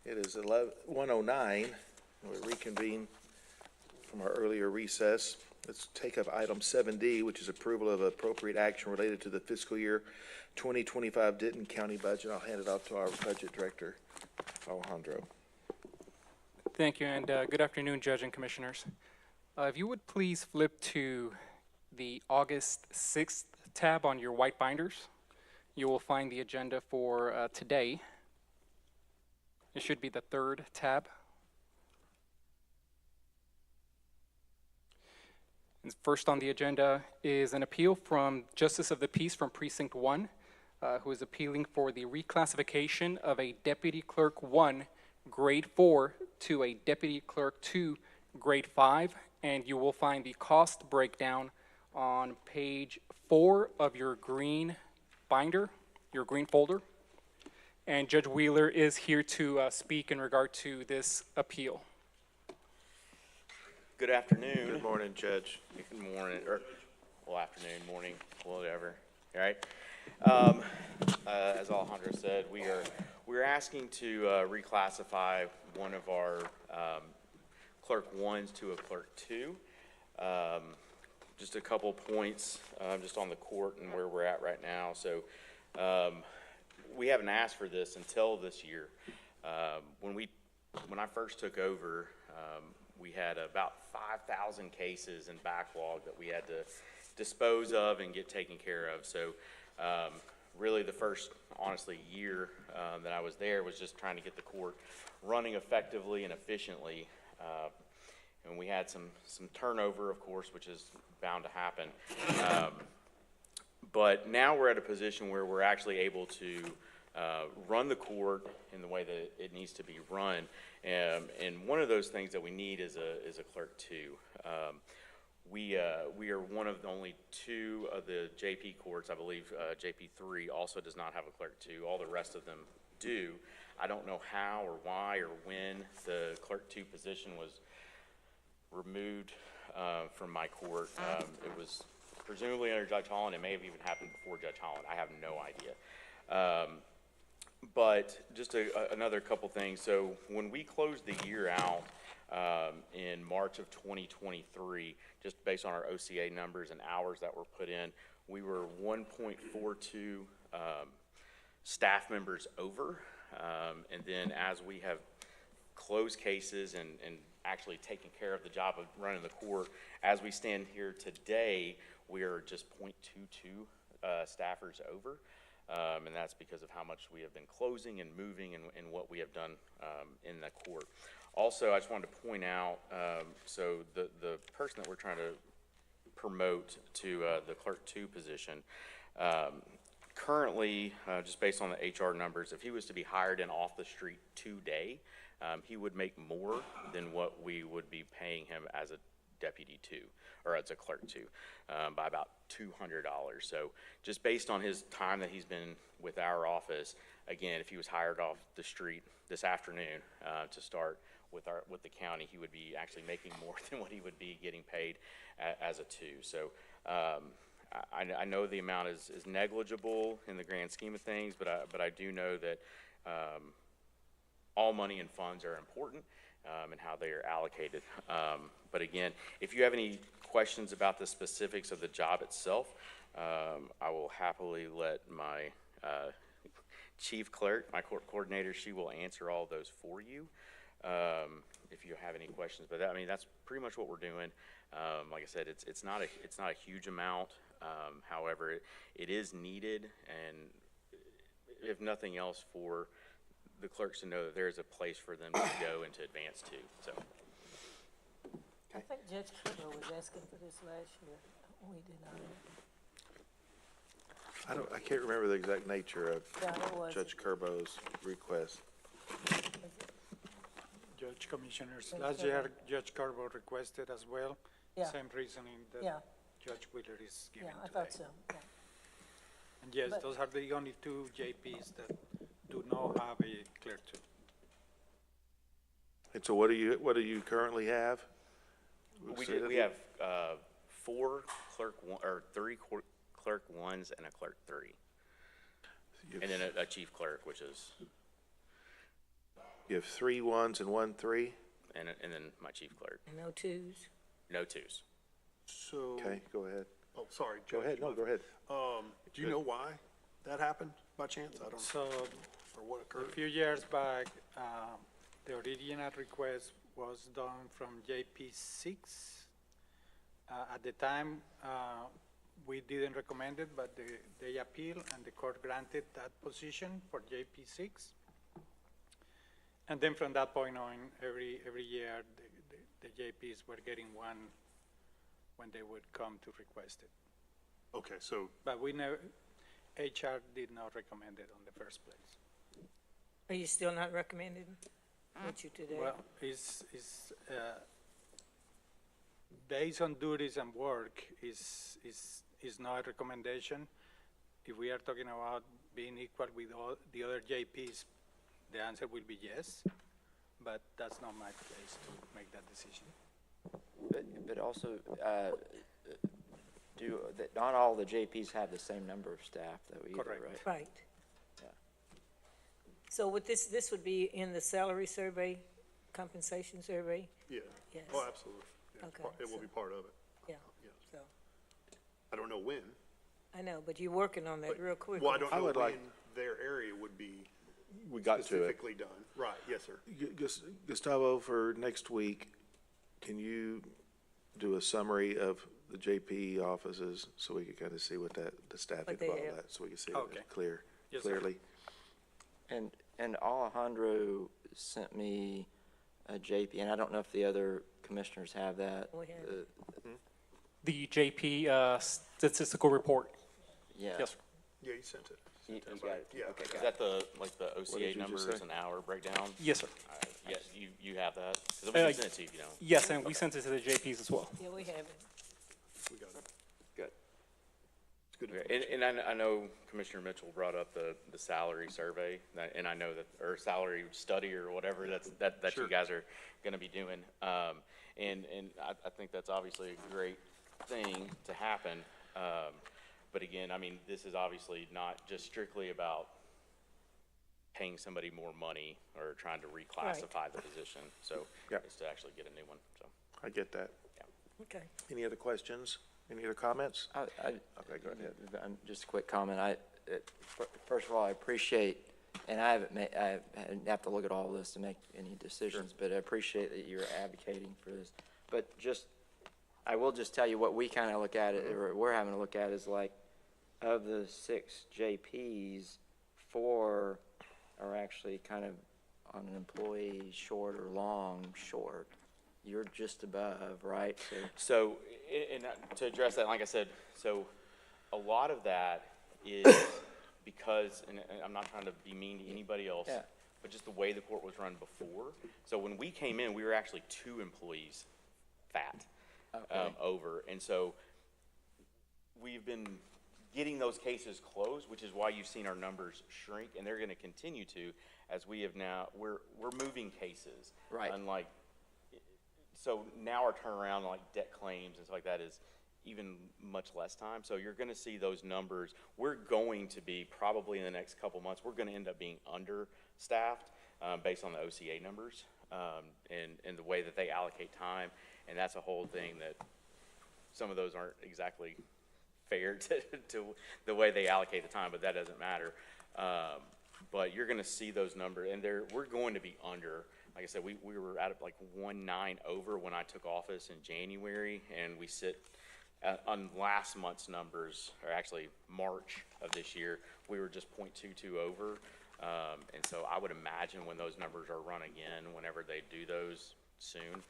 It is 1:09. We reconvene from our earlier recess. Let's take up item 7D, which is approval of appropriate action related to the fiscal year 2025 Denton County budget. I'll hand it off to our budget director, Alejandro. Thank you, and good afternoon, Judge and Commissioners. If you would please flip to the August 6th tab on your white binders, you will find the agenda for today. It should be the third tab. And first on the agenda is an appeal from Justice of the Peace from Precinct 1, who is appealing for the reclassification of a Deputy Clerk 1 Grade 4 to a Deputy Clerk 2 Grade 5, and you will find the cost breakdown on page 4 of your green binder, your green folder. And Judge Wheeler is here to speak in regard to this appeal. Good afternoon. Good morning, Judge. Good morning, or well, afternoon, morning, whatever. All right. As Alejandro said, we're asking to reclassify one of our clerk 1s to a clerk 2. Just a couple points just on the court and where we're at right now. So we haven't asked for this until this year. When I first took over, we had about 5,000 cases in backlog that we had to dispose of and get taken care of. So really the first, honestly, year that I was there was just trying to get the court running effectively and efficiently. And we had some turnover, of course, which is bound to happen. But now we're at a position where we're actually able to run the court in the way that it needs to be run. And one of those things that we need is a clerk 2. We are one of the only 2 of the JP courts. I believe JP3 also does not have a clerk 2. All the rest of them do. I don't know how or why or when the clerk 2 position was removed from my court. It was presumably under Judge Holland. It may have even happened before Judge Holland. I have no idea. But just another couple things. So when we closed the year out in March of 2023, just based on our OCA numbers and hours that were put in, we were 1.42 staff members over. And then as we have closed cases and actually taken care of the job of running the court, as we stand here today, we are just 0.22 staffers over. And that's because of how much we have been closing and moving and what we have done in the court. Also, I just wanted to point out, so the person that we're trying to promote to the clerk 2 position, currently, just based on the HR numbers, if he was to be hired in off the street today, he would make more than what we would be paying him as a deputy 2, or as a clerk 2, by about $200. So just based on his time that he's been with our office, again, if he was hired off the street this afternoon to start with the county, he would be actually making more than what he would be getting paid as a 2. So I know the amount is negligible in the grand scheme of things, but I do know that all money and funds are important and how they are allocated. But again, if you have any questions about the specifics of the job itself, I will happily let my chief clerk, my court coordinator, she will answer all those for you if you have any questions. But I mean, that's pretty much what we're doing. Like I said, it's not a huge amount. However, it is needed, and if nothing else, for the clerks to know that there is a place for them to go and to advance to. So, I think Judge Kidwell was asking for this last year. We did not. I can't remember the exact nature of Yeah, Judge Curbo's request. Judge Commissioners, Judge last Curbo. year Judge Carbo requested as well. Yeah. Same reasoning that Yeah. Judge Wheeler is giving Yeah, I today. thought so, yeah. And yes, But- those are the only 2 JPs that do not have a clerk 2. And so what do you currently have? we have 4 clerk 1 or 3 clerk 1s and a clerk 3, and then a chief clerk, which is You have 3 1s and 1 3? and then my chief clerk. No twos? No twos. So, Okay, go ahead. oh, sorry. Go ahead, no, go ahead. Do you know why that happened by chance? I don't, So, or what a occurred? few years back, the original request was done from JP6. At the time, we didn't recommend it, but they appealed and the court granted that position for JP6. And then from that point on, every year, the JPs were getting one when they would come to request it. Okay, so, But we never, HR did not recommend it on the first place. Are you still not recommending what you today? Well, it's days on duties and work is not a recommendation. If we are talking about being equal with all the other JPs, the answer will be yes, but that's not my place to make that decision. But also, not all the JPs have the same number of staff though either, Correct. right? Right. Yeah. So with this would be in the salary survey, compensation survey? yeah. Yes. Oh, absolutely. Yeah, Okay, It will so- be part of it. Yeah, Yes. so, I don't know when. I know, but you're working on that real quick. Well, I don't I know would like- when their area would be We got to it. specifically done. Right, yes, sir. Gustavo, for next week, can you do a summary of the JP offices so we can kind of see what the staffing What they of all have. that, so we can see Okay. it Yes, sir. clearly? And Alejandro sent me a JP, and I don't know if the other commissioners have that. We have it. The JP statistical report. Yeah. Yes, sir. Yeah, you sent it. You got it? Yeah. Okay, Is got it. that the did OCA you just numbers say? and hour breakdown? Yes, sir. Yes, you have that? Because we can send it to you, if you know. Yes, and we sent it to the JPs as well. Yeah, we have it. We got it. Good. It's good. Okay, and I know Commissioner Mitchell brought up the salary survey, and I know that, or salary study or whatever, that you guys are gonna be doing. And I think that's obviously a great thing to happen. But again, I mean, this is obviously not just strictly about paying somebody more money or trying to reclassify the position. So Yeah. it's to actually get a new one, so. I get that. Okay. Any other questions? Any other comments? Okay, go ahead. Just a quick comment. First of all, I appreciate, and I have to look at all this to make any decisions, but I appreciate that you're advocating for this. But I will just tell you what we kind of look at it, or we're having to look at is like, of the 6 JPs, 4 are actually kind of on an employee short or long short. You're just above, right? So, and to address that, like I said, so a lot of that is because, and I'm not trying to be mean to anybody else, Yeah. but just the way the court was run before. So when we came in, we were actually 2 employees fat, Okay. over. And so we've been getting those cases closed, which is why you've seen our numbers shrink, and they're gonna continue to, as we have now, we're moving cases. Right. Unlike, so now our turnaround, like debt claims and stuff like that, is even much less time. So you're gonna see those numbers. We're going to be, probably in the next couple months, we're gonna end up being understaffed, based on the OCA numbers, and the way that they allocate time. And that's a whole thing that some of those aren't exactly fair to the way they allocate the time, but that doesn't matter. But you're gonna see those numbers, and we're going to be under. Like I said, we were at like 1.9 over when I took office in January, and we sit on last month's numbers, or actually March of this year, we were just 0.22 over. And so I would imagine when those numbers are run again, whenever they do those soon,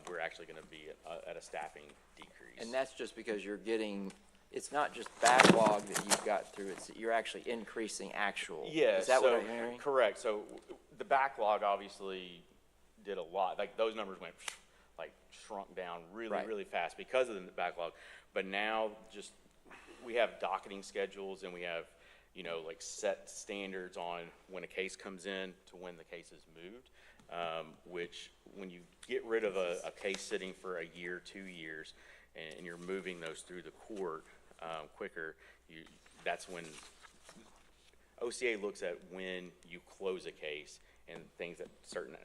we're actually gonna be at a staffing decrease. And that's just because you're getting, it's not just backlog that you've got through, it's that you're actually increasing actual. Yeah, Is that what so- I'm hearing? Correct. So the backlog obviously did a lot. Like those numbers went like shrunk down really, Right. really fast because of the backlog. But now just, we have docketing schedules and we have, like set standards on when a case comes in to when the case is moved. Which when you get rid of a case sitting for a year, 2 years, and you're moving those through the court, quicker, that's when OCA looks at when you close a case and certain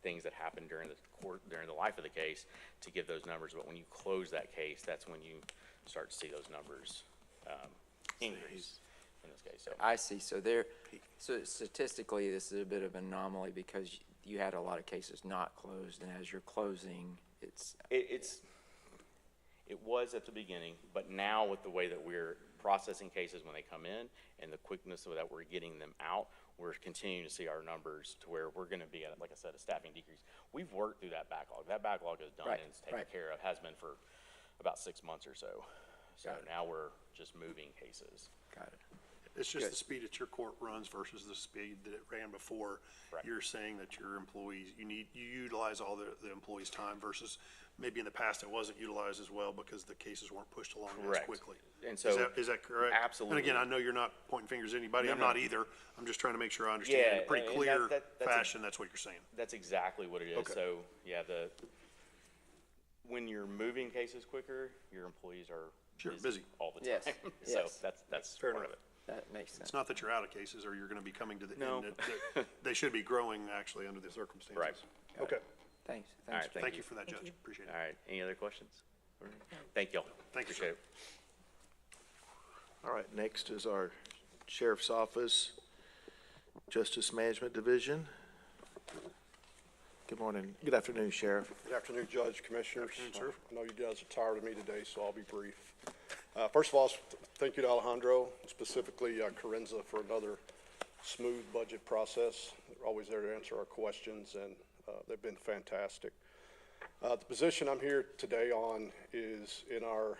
things that happen during the life of the case to give those numbers. But when you close that case, that's when you start to see those numbers increase in this case. So I see. So statistically, this is a bit of an anomaly because you had a lot of cases not closed, and as you're closing, it was at the beginning, but now with the way that we're processing cases when they come in and the quickness that we're getting them out, we're continuing to see our numbers to where we're going to be at, like I said, a staffing decrease. We've worked through that backlog. That backlog is done Right, and it's taken right. care of, has been for about 6 months or so. So Got it. now we're just moving cases. got it. It's just Good. the speed that your court runs versus the speed that it ran before. Right. You're saying that your employees, you utilize all the employees' time versus maybe in the past it wasn't utilized as well because the cases weren't pushed along as Correct. quickly. And so- Is that correct? Absolutely. And again, I know you're not pointing fingers at anybody. No, I'm no. not either. I'm just trying to make sure I understand in Yeah, a pretty and clear that's a- fashion, that's what you're saying. That's exactly what it is. Okay. So, yeah, when you're moving cases quicker, your employees are Sure, busy. all the Yes, time. So yes. that's Fair part enough. of it. That makes sense. It's not that you're out of cases or you're gonna be coming to the No. end. They should be growing actually under the circumstances. Right. Okay. Thanks. All right, Thanks. Thank you for that, Judge. Appreciate All it. right, any other questions? Thank y'all. Thank you, sir. Appreciate it. All right, next is our Sheriff's Office, Justice Management Division. Good morning, good afternoon, Sheriff. Good afternoon, Judge, Commissioners. Good afternoon, sir. I know you guys are tired of me today, so I'll be brief. First of all, thank you to Alejandro, specifically Corinza, for another smooth budget process. They're always there to answer our questions, and they've been fantastic. The position I'm here today on is in our,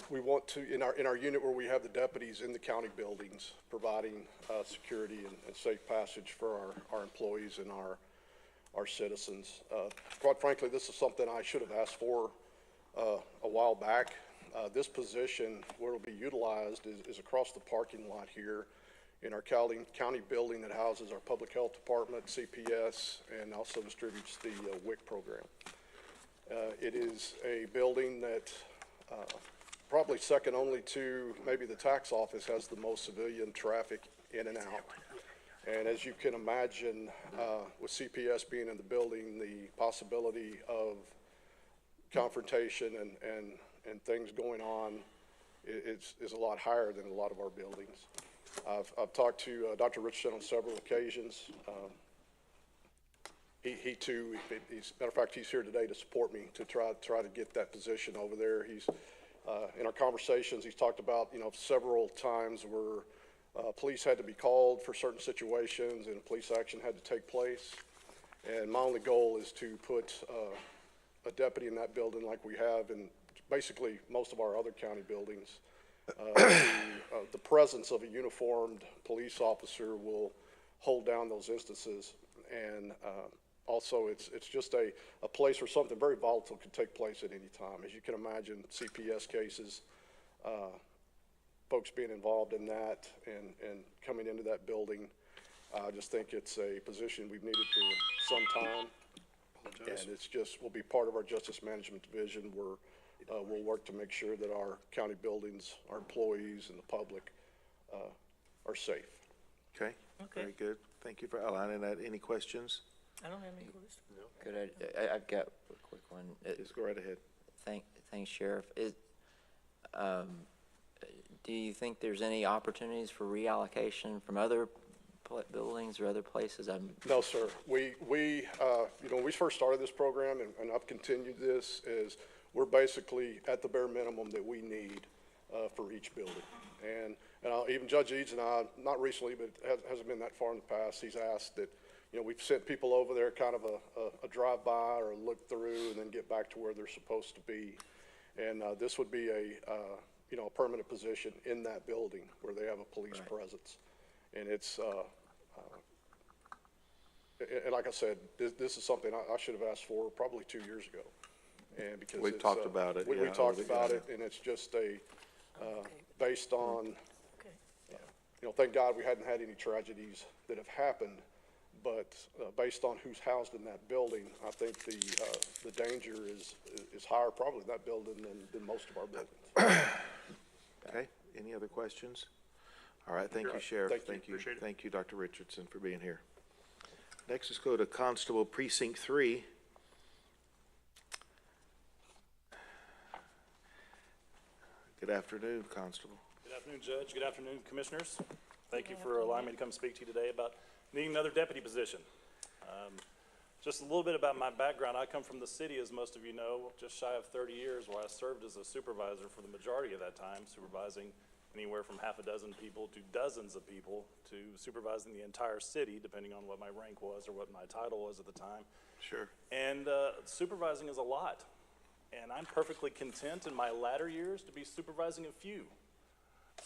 we want to, in our unit where we have the deputies in the county buildings, providing security and safe passage for our employees and our citizens. Quite frankly, this is something I should have asked for a while back. This position, where it'll be utilized, is across the parking lot here in our county building that houses our public health department, CPS, and also distributes the WIC program. It is a building that probably second only to maybe the tax office has the most civilian traffic in and out. And as you can imagine, with CPS being in the building, the possibility of confrontation and things going on is a lot higher than a lot of our buildings. I've talked to Dr. Richardson on several occasions. He too, matter of fact, he's here today to support me to try to get that position over there. He's in our conversations, he's talked about, several times where police had to be called for certain situations and a police action had to take place. And my only goal is to put a deputy in that building like we have in basically most of our other county buildings. The presence of a uniformed police officer will hold down those instances. And also, it's just a place where something very volatile could take place at any time. As you can imagine, CPS cases, folks being involved in that and coming into that building, I just think it's a position we've needed for some time. And it's just, will be part of our Justice Management Division where we'll work to make sure that our county buildings, our employees, and the public are safe. Okay, very good. Thank you for outlining that. Any questions? I don't have any questions. Good. I've got a quick one. Just go right ahead. Thanks, Sheriff. Do you think there's any opportunities for reallocation from other buildings or other places? No, sir. We when we first started this program, and I've continued this, is we're basically at the bare minimum that we need for each building. And even Judge Eads and I, not recently, but it hasn't been that far in the past, he's asked that, we've sent people over there kind of a drive-by or a look through and then get back to where they're supposed to be. And this would be a permanent position in that building where they have a police presence. And it's, and like I said, this is something I should have asked for probably 2 years ago. And because We've it's, talked about it, We yeah, talked over the- about it, and it's just based on, Okay. thank God we hadn't had any tragedies that have happened, but based on who's housed in that building, I think the danger is higher probably in that building than most of our buildings. Okay, any other questions? All right, thank You're you, right. Sheriff. Thank you. Thank you. Appreciate it. Thank you, Dr. Richardson, for being here. Next, let's go to Constable Precinct 3. Good afternoon, Constable. Good afternoon, Judge. Good afternoon, Commissioners. Thank you for allowing me to come speak to you today about needing another deputy position. Just a little bit about my background. I come from the city, as most of you know, just shy of 30 years, where I served as a supervisor for the majority of that time, supervising anywhere from half a dozen people to dozens of people, to supervising the entire city, depending on what my rank was or what my title was at the time. Sure. And supervising is a lot. And I'm perfectly content in my latter years to be supervising a few.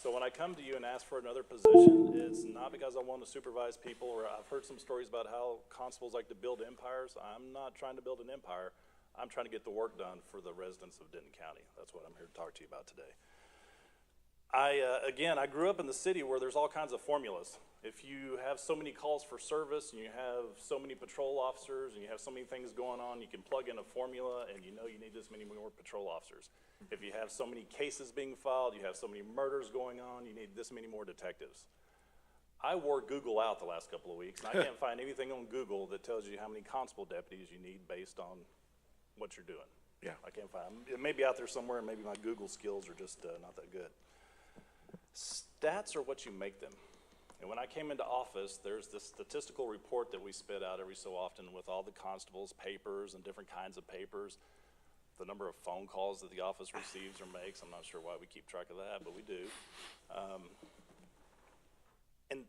So when I come to you and ask for another position, it's not because I want to supervise people, or I've heard some stories about how constables like to build empires. I'm not trying to build an empire. I'm trying to get the work done for the residents of Denton County. That's what I'm here to talk to you about today. Again, I grew up in the city where there's all kinds of formulas. If you have so many calls for service, and you have so many patrol officers, and you have so many things going on, you can plug in a formula and you know you need this many more patrol officers. If you have so many cases being filed, you have so many murders going on, you need this many more detectives. I wore Google out the last couple of weeks, and I can't find anything on Google that tells you how many constable deputies you need based on what you're doing. Yeah. I can't find them. It may be out there somewhere, and maybe my Google skills are just not that good. Stats are what you make them. And when I came into office, there's this statistical report that we spit out every so often with all the constables' papers and different kinds of papers, the number of phone calls that the office receives or makes. I'm not sure why we keep track of that, but we do. And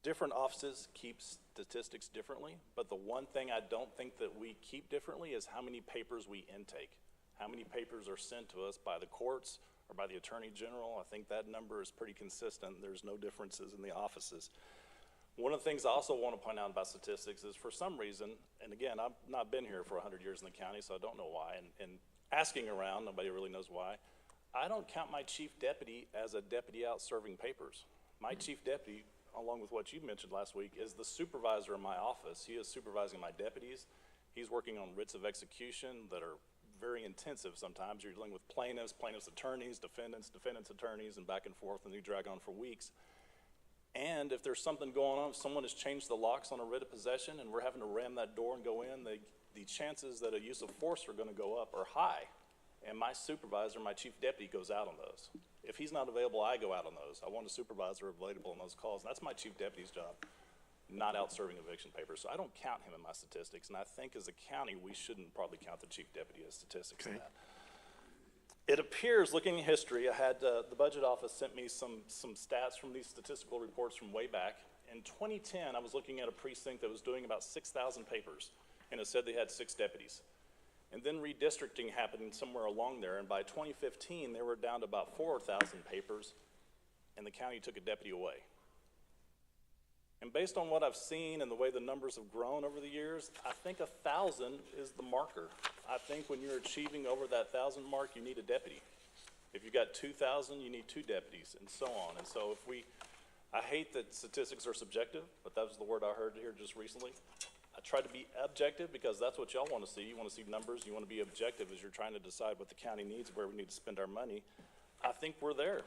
different offices keep statistics differently, but the one thing I don't think that we keep differently is how many papers we intake. How many papers are sent to us by the courts or by the Attorney General. I think that number is pretty consistent. There's no differences in the offices. One of the things I also want to point out about statistics is, for some reason, and again, I've not been here for 100 years in the county, so I don't know why, and asking around, nobody really knows why, I don't count my chief deputy as a deputy out serving papers. My chief deputy, along with what you mentioned last week, is the supervisor in my office. He is supervising my deputies. He's working on writs of execution that are very intensive sometimes. You're dealing with plaintiffs, plaintiffs' attorneys, defendants, defendants' attorneys, and back and forth, and you drag on for weeks. And if there's something going on, if someone has changed the locks on a writ of possession and we're having to ram that door and go in, the chances that a use of force are gonna go up are high. And my supervisor, my chief deputy, goes out on those. If he's not available, I go out on those. I want a supervisor available on those calls, and that's my chief deputy's job, not out serving eviction papers. So I don't count him in my statistics, and I think as a county, we shouldn't probably count the chief deputy as statistics in that. It appears, looking at history, I had, the budget office sent me some stats from these statistical reports from way back. In 2010, I was looking at a precinct that was doing about 6,000 papers, and it said they had 6 deputies. And then redistricting happened somewhere along there, and by 2015, they were down to about 4,000 papers, and the county took a deputy away. And based on what I've seen and the way the numbers have grown over the years, I think 1,000 is the marker. I think when you're achieving over that 1,000 mark, you need a deputy. If you've got 2,000, you need 2 deputies, and so on. And so I hate that statistics are subjective, but that was the word I heard here just recently. I try to be objective because that's what y'all want to see. You want to see numbers. You want to be objective as you're trying to decide what the county needs, where we need to spend our money. I think we're there.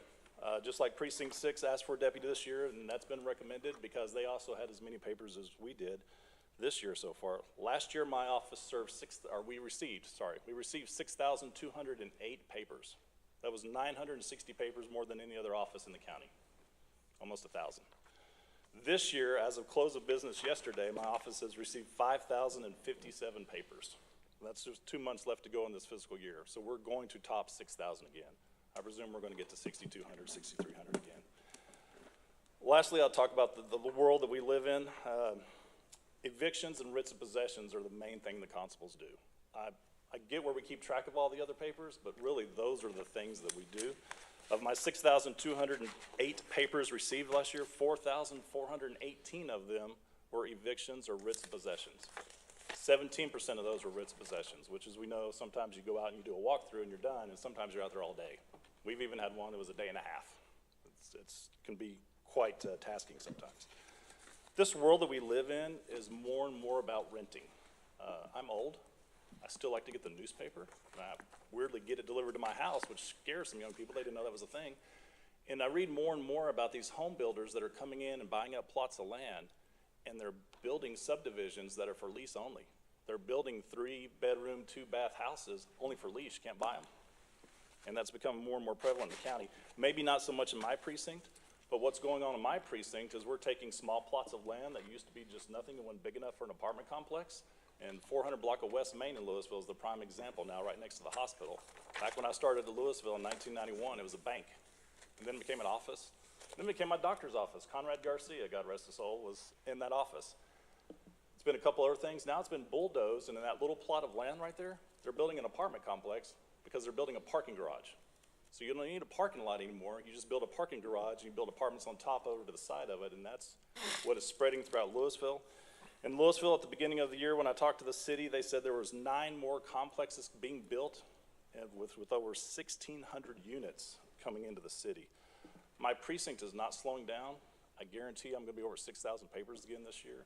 Just like Precinct 6 asked for a deputy this year, and that's been recommended because they also had as many papers as we did this year so far. Last year, my office we received 6,208 papers. That was 960 papers more than any other office in the county, almost 1,000. This year, as of close of business yesterday, my office has received 5,057 papers. That's just 2 months left to go in this fiscal year. So we're going to top 6,000 again. I presume we're going to get to 6,200, 6,300 again. Lastly, I'll talk about the world that we live in. Evictions and writs of possessions are the main thing the constables do. I get where we keep track of all the other papers, but really those are the things that we do. Of my 6,208 papers received last year, 4,418 of them were evictions or writs of possessions. 17% of those were writs of possessions, which, as we know, sometimes you go out and you do a walkthrough and you're done, and sometimes you're out there all day. We've even had one that was a day and a half. It can be quite tasking sometimes. This world that we live in is more and more about renting. I'm old. I still like to get the newspaper. I weirdly get it delivered to my house, which scares some young people. They didn't know that was a thing. And I read more and more about these home builders that are coming in and buying up plots of land, and they're building subdivisions that are for lease only. They're building 3-bedroom, 2-bath houses only for lease, you can't buy them. And that's becoming more and more prevalent in the county. Maybe not so much in my precinct, but what's going on in my precinct is we're taking small plots of land that used to be just nothing and wasn't big enough for an apartment complex. And 400 block of West Main in Louisville is the prime example now, right next to the hospital. Back when I started at Louisville in 1991, it was a bank. And then it became an office. Then it became my doctor's office. Conrad Garcia, God rest his soul, was in that office. It's been a couple other things. Now it's been bulldozed, and in that little plot of land right there, they're building an apartment complex because they're building a parking garage. So you don't need a parking lot anymore. You just build a parking garage, and you build apartments on top over to the side of it, and that's what is spreading throughout Louisville. In Louisville, at the beginning of the year, when I talked to the city, they said there was 9 more complexes being built, and with over 1,600 units coming into the city. My precinct is not slowing down. I guarantee I'm gonna be over 6,000 papers again this year,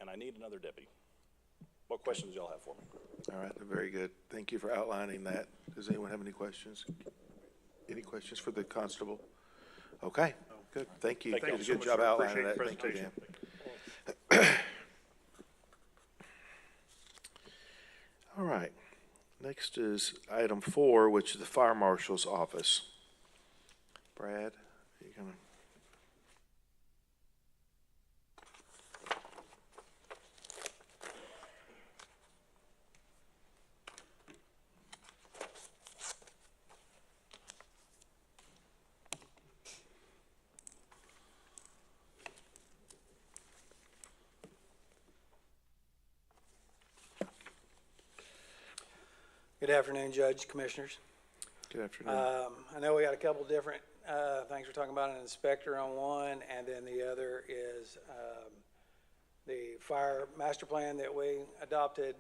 and I need another deputy. What questions y'all have for me? All right, very good. Thank you for outlining that. Does anyone have any questions? Any questions for the constable? Okay, good. Thank you. Thank you Did a so good much job for outlining that. appreciate Thank the you, presentation. Dan. All right. Next is item 4, which is the fire marshal's office. Brad, are you gonna? Good afternoon, Judge, Commissioners. Good afternoon. I know we got a couple different things we're talking about, an inspector on one, and then the other is the fire master plan that we adopted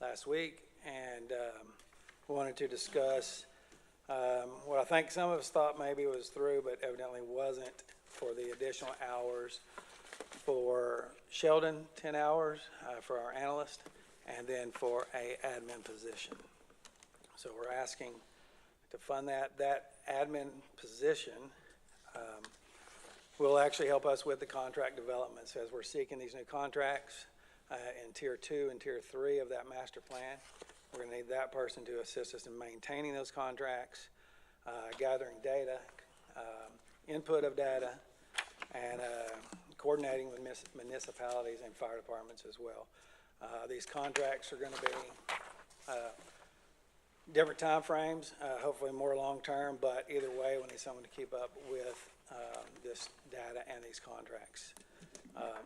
last week, and wanted to discuss what I think some of us thought maybe was through, but evidently wasn't, for the additional hours for Sheldon, 10 hours for our analyst, and then for a admin position. So we're asking to fund that. That admin position will actually help us with the contract developments as we're seeking these new contracts in Tier 2 and Tier 3 of that master plan. We're going to need that person to assist us in maintaining those contracts, gathering data, input of data, and coordinating with municipalities and fire departments as well. These contracts are going to be different timeframes, hopefully more long-term, but either way, we need someone to keep up with this data and these contracts.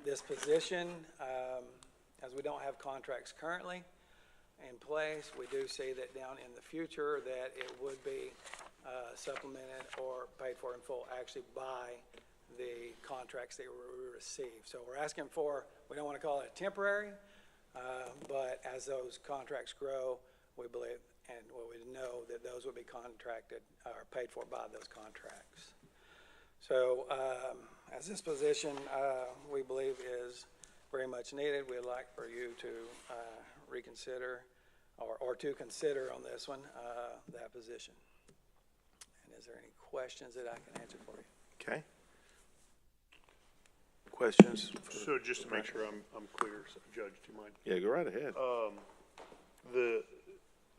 This position, as we don't have contracts currently in place, we do see that down in the future that it would be supplemented or paid for in full actually by the contracts that we receive. So we're asking for, we don't want to call it temporary, but as those contracts grow, we believe and we know that those will be contracted or paid for by those contracts. So as this position we believe is very much needed, we'd like for you to reconsider or to consider on this one that position. And is there any questions that I can answer for you? Okay. Questions? So just to make sure I'm clear, so Judge, do you mind? Yeah, go right ahead.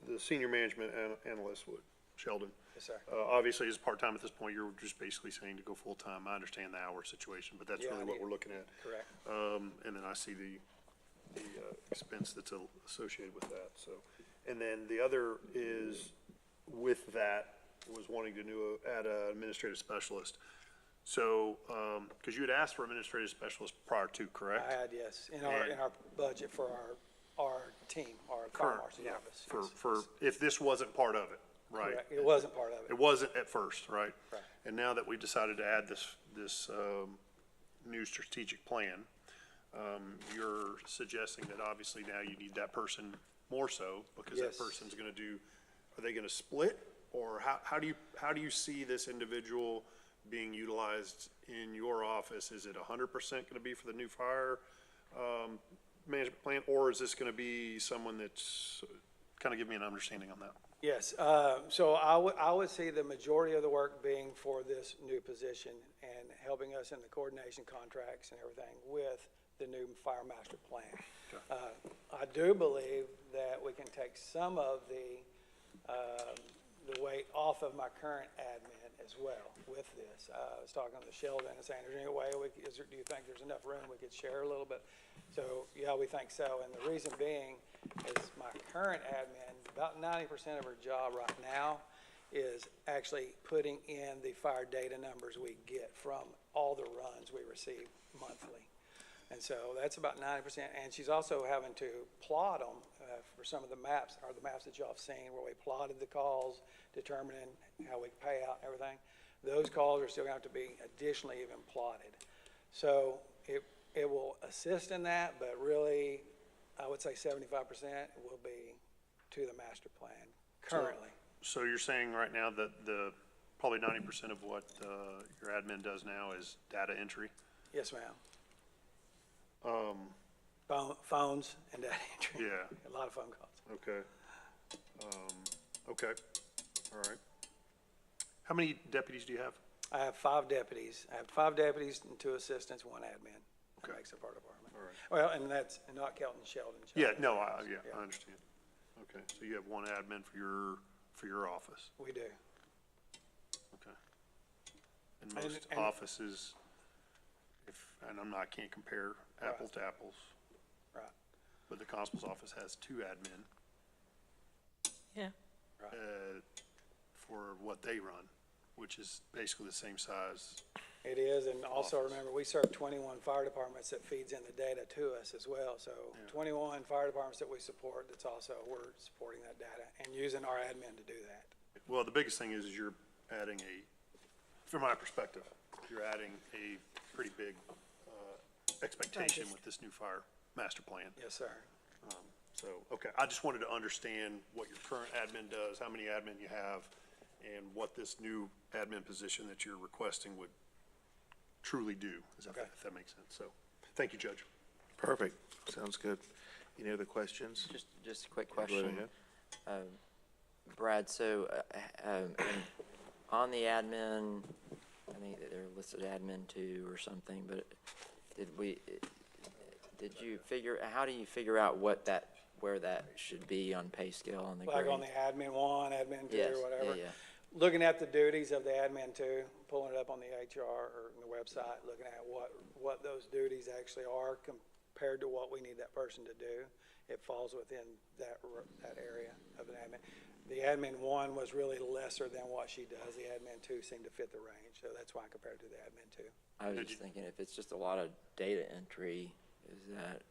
The senior management analyst, Sheldon. Yes, sir. Obviously, is part-time at this point. You're just basically saying to go full-time. I understand the hour situation, but that's Yeah, really what we're looking at. Correct. And then I see the expense that's associated with that, so. And then the other is, with that, was wanting to add an administrative specialist. So, because you had asked for administrative specialist prior to, correct? I had, yes, in our budget for our team, our fire marshal's Yeah, office. for, yes. if this wasn't part of it, right? Correct. It wasn't part of it. It wasn't at first, right? Right. And now that we decided to add this new strategic plan, you're suggesting that obviously now you need that person more so, because that Yes. person's gonna do, are they gonna split? Or how do you see this individual being utilized in your office? Is it 100% gonna be for the new fire management plan, or is this gonna be someone that's kind of give me an understanding on that. Yes, so I would see the majority of the work being for this new position and helping us in the coordination contracts and everything with the new fire master plan. I do believe that we can take some of the weight off of my current admin as well with this. I was talking to Sheldon and saying, is there any way, do you think there's enough room we could share a little bit? So, yeah, we think so, and the reason being is my current admin, about 90% of her job right now is actually putting in the fire data numbers we get from all the runs we receive monthly. And so that's about 90%, and she's also having to plot them for some of the maps, or the maps that y'all have seen, where we plotted the calls, determining how we pay out and everything. Those calls are still going to have to be additionally even plotted. So it will assist in that, but really, I would say 75% will be to the master plan currently. So you're saying right now that probably 90% of what your admin does now is data entry? Yes, ma'am. Phones and data entry. Yeah. A lot of phone calls. Okay. Okay, all right. How many deputies do you have? I have 5 deputies. I have 5 deputies and 2 assistants, 1 admin. Okay. That makes the fire department. All right. Well, and that's not counting Sheldon. Yeah, no, I Yeah. understand. Okay, so you have 1 admin for your office, We do. okay. And most and- offices, I can't compare apples to apples, Right. but the constable's office has 2 admin Yeah. for what they run, which is basically the same size. It is, and also Office. remember, we serve 21 fire departments that feeds in the data to us as well. So 21 fire departments that we support, that's also, we're supporting that data and using our admin to do that. Well, the biggest thing is you're adding from my perspective, you're adding a pretty big expectation with this new fire master plan. Yes, sir. So, okay, I just wanted to understand what your current admin does, how many admin you have, and what this new admin position that you're requesting would truly do, if that makes sense. So, thank you, Judge. Perfect. Sounds good. Any other questions? Just a quick Go right question. ahead. Brad, so, on the admin, I think that they're listed admin 2 or something, but how do you figure out where that should be on pay scale on the grade? Like on the admin 1, admin 2, Yes, or whatever. yeah. Looking at the duties of the admin 2, pulling it up on the HR or the website, looking at what those duties actually are compared to what we need that person to do. It falls within that area of an admin. The admin 1 was really lesser than what she does. The admin 2 seemed to fit the range, so that's why I compared it to the admin 2. I was just thinking, if it's just a lot of data entry, is that,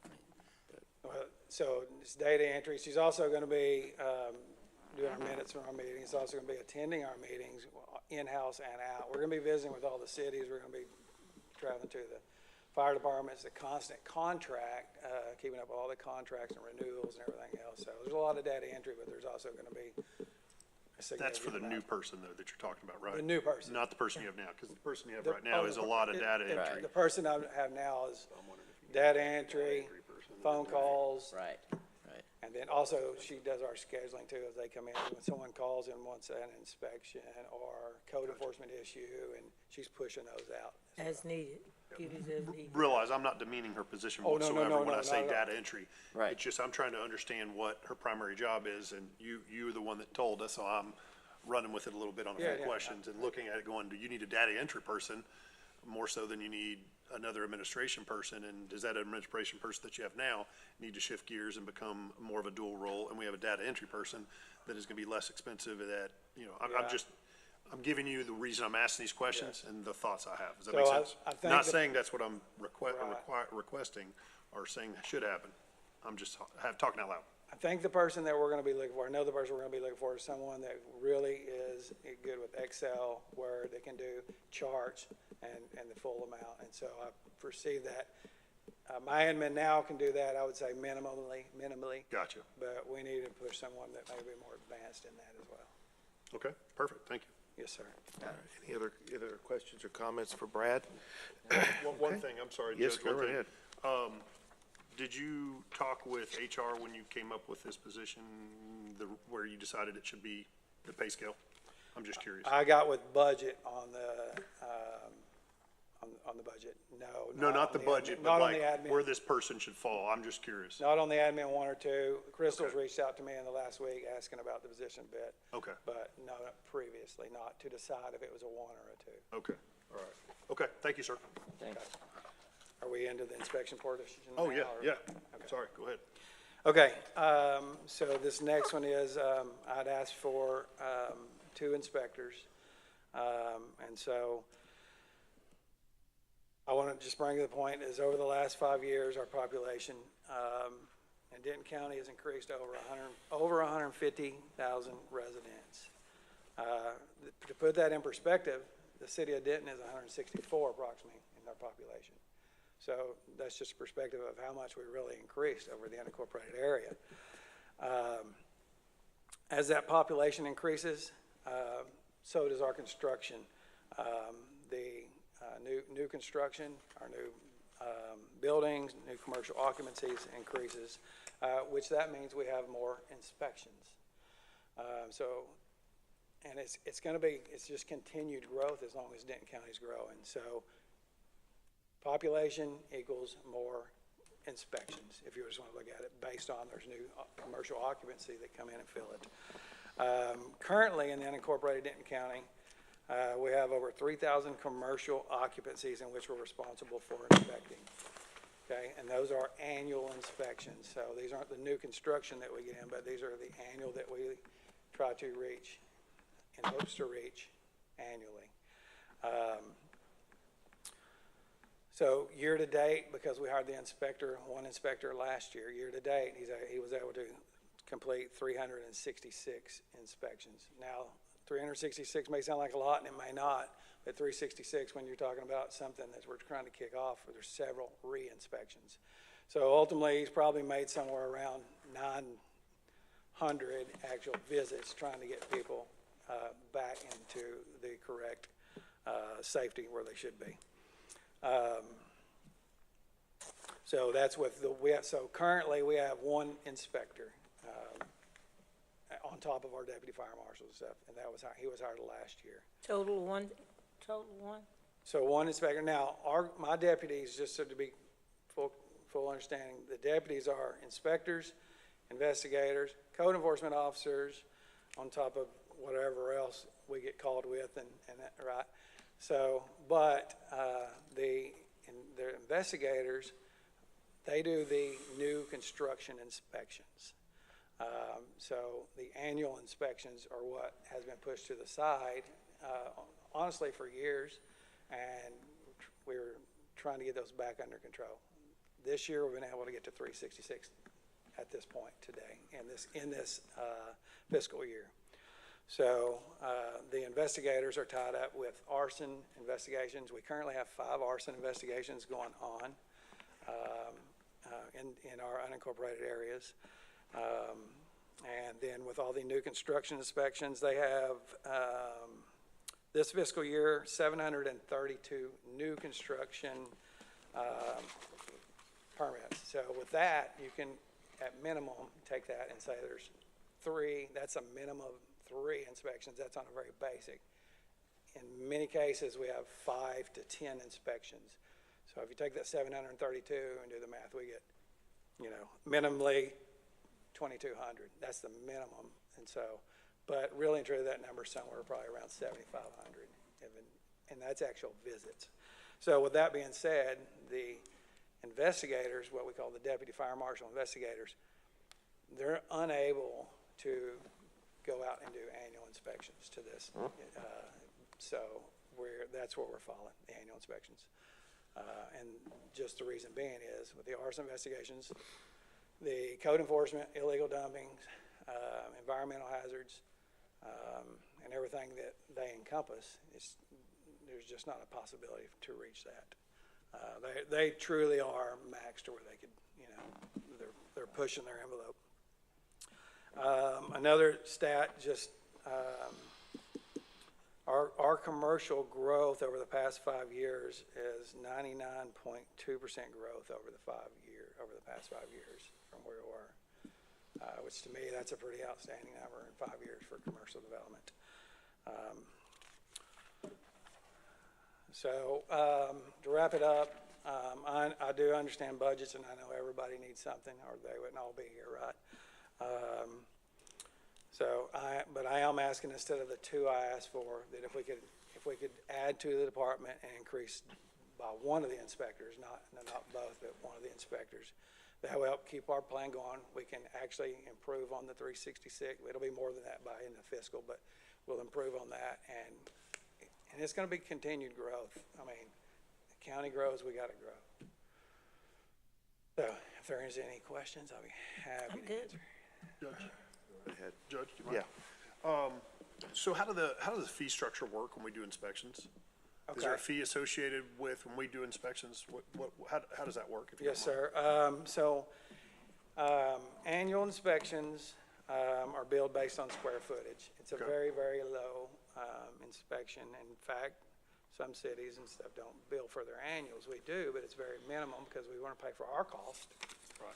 Well, so it's data entry. She's also going to be doing our minutes from our meetings. She's also going to be attending our meetings in-house and out. We're going to be visiting with all the cities. We're going to be traveling to the fire departments, the constant contract, keeping up with all the contracts and renewals and everything else. So there's a lot of data entry, but there's also going to be a significant That's for the new amount. person, though, that you're talking about, right? The new person. Not the person you have now, because the person you have right now is a lot of data entry. The person I have now is data entry, phone calls. right. And then also, she does our scheduling too, as they come in, when someone calls and wants an inspection or code enforcement issue, and she's pushing those out. As needed, duties as needed. Realize I'm not demeaning her position Oh, no, no, whatsoever no, when no, I say not at all. data entry. Right. It's just, I'm trying to understand what her primary job is, and you're the one that told us, so I'm running with it a little bit on a Yeah, few yeah. questions and looking at it going, do you need a data entry person more so than you need another administration person? And does that administration person that you have now need to shift gears and become more of a dual role? And we have a data entry person that is gonna be less expensive that, I'm giving you the reason I'm asking these questions and the thoughts I have. Does that So make I- sense? I think Not that- saying that's what I'm requesting or saying should happen. I'm just talking out loud. I think the person that we're gonna be looking for, I know the person we're gonna be looking for is someone that really is good with Excel, where they can do charts and the full amount. And so I foresee that, my admin now can do that, I would say minimally. Gotcha. But we need to push someone that may be more advanced in that as well. Okay, perfect, thank you. Yes, sir. Any other questions or comments for Brad? One thing, I'm sorry, Yes, Judge, go one right thing. ahead. did you talk with HR when you came up with this position, where you decided it should be the pay scale? I'm just curious. I got with budget on the, on the budget, no. No, not the on budget, admin- but not on like the admin. where this person should fall. I'm just curious. Not on the admin one or two. Crystal's Okay. reached out to me in the last week asking about the position bit. Okay. But no, previously, not to decide if it was a one or a two. Okay, all right. Okay, thank you, sir. Thanks. Are we into the inspection portion now? Oh, yeah, or- yeah. Okay. Sorry, go ahead. Okay, so this next one is, I'd asked for, 2 inspectors. And so I want to just bring to the point is over the last 5 years, our population, in Denton County has increased over 150,000 residents. To put that in perspective, the city of Denton is 164 approximately in our population. So that's just a perspective of how much we really increased over the unincorporated area. As that population increases, so does our construction. The new construction, our new buildings, new commercial occupancies increases, which that means we have more inspections. And it's going to be, it's just continued growth as long as Denton County's growing. So population equals more inspections, if you just want to look at it, based on there's new commercial occupancy that come in and fill it. Currently in the unincorporated Denton County, we have over 3,000 commercial occupancies in which we're responsible for inspecting. Okay, and those are annual inspections. So these aren't the new construction that we get in, but these are the annual that we try to reach, in hopes to reach annually. So year to date, because we hired the inspector, one inspector last year, year to date, he was able to complete 366 inspections. Now, 366 may sound like a lot, and it may not, but 366, when you're talking about something that we're trying to kick off, there's several re-inspections. So ultimately, he's probably made somewhere around 900 actual visits trying to get people back into the correct safety where they should be. So that's with so currently we have one inspector on top of our deputy fire marshal and stuff, and he was hired last year. Total one? So one inspector. Now, my deputies, just so to be full understanding, the deputies are inspectors, investigators, code enforcement officers, on top of whatever else we get called with, and that, right? So, but the investigators, they do the new construction inspections. So the annual inspections are what has been pushed to the side, honestly, for years, and we're trying to get those back under control. This year, we've been able to get to 366 at this point today, in this fiscal year. So the investigators are tied up with arson investigations. We currently have 5 arson investigations going on in our unincorporated areas. And then with all the new construction inspections, they have this fiscal year 732 new construction permits. So with that, you can at minimum take that and say there's 3, that's a minimum of 3 inspections. That's on a very basic. In many cases, we have 5 to 10 inspections. So if you take that 732 and do the math, we get, minimally 2,200. That's the minimum. And so, but really and truly, that number is somewhere probably around 7,500, and that's actual visits. So with that being said, the investigators, what we call the deputy fire marshal investigators, they're unable to go out and do annual inspections to this. So that's what we're following, the annual inspections. And just the reason being is with the arson investigations, the code enforcement, illegal dumping, environmental hazards, and everything that they encompass, there's just not a possibility to reach that. They truly are maxed to where they could, they're pushing their envelope. Another stat, just Our commercial growth over the past 5 years is 99.2% growth over the past 5 years from where we were. Which to me, that's a pretty outstanding number in 5 years for commercial development. To wrap it up, I do understand budgets, and I know everybody needs something, or they wouldn't all be here, right? But I am asking, instead of the 2 I asked for, that if we could add to the department and increase by one of the inspectors, not both, but one of the inspectors. That will help keep our plan going. We can actually improve on the 366. It'll be more than that by in the fiscal, but we'll improve on that. And it's going to be continued growth. I mean, the county grows, we got to grow. So if there is any questions, I'll be happy to answer. Judge, do you mind? Yeah. So how does the fee structure work when we do inspections? Is there a Okay. fee associated with when we do inspections? How does that work? If you Yes, don't mind? sir. Annual inspections are billed based on square footage. It's a Okay. very, very low inspection. In fact, some cities and stuff don't bill for their annuals. We do, but it's very minimum because we want to pay for our cost. Right.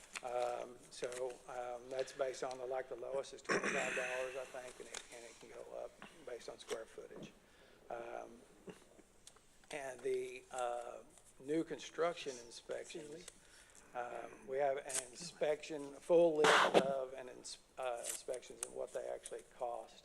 That's based on the lowest is $25, I think, and it can go up based on square footage. And the new construction inspections, we have an inspection, full list of inspections and what they actually cost.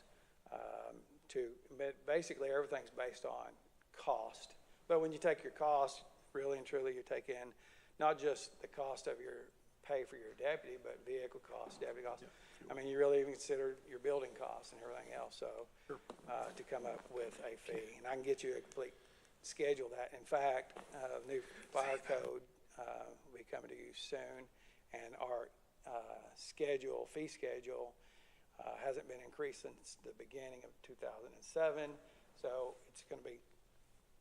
Basically, everything's based on cost. But when you take your cost, really and truly, you take in not just the cost of your pay for your deputy, but vehicle costs, deputy costs. I mean, you really even consider your building costs and everything else, so, to come up with a fee. And I can get you a complete schedule that. In fact, new fire code will be coming to you soon, and our fee schedule hasn't been increased since the beginning of 2007, so it's going to be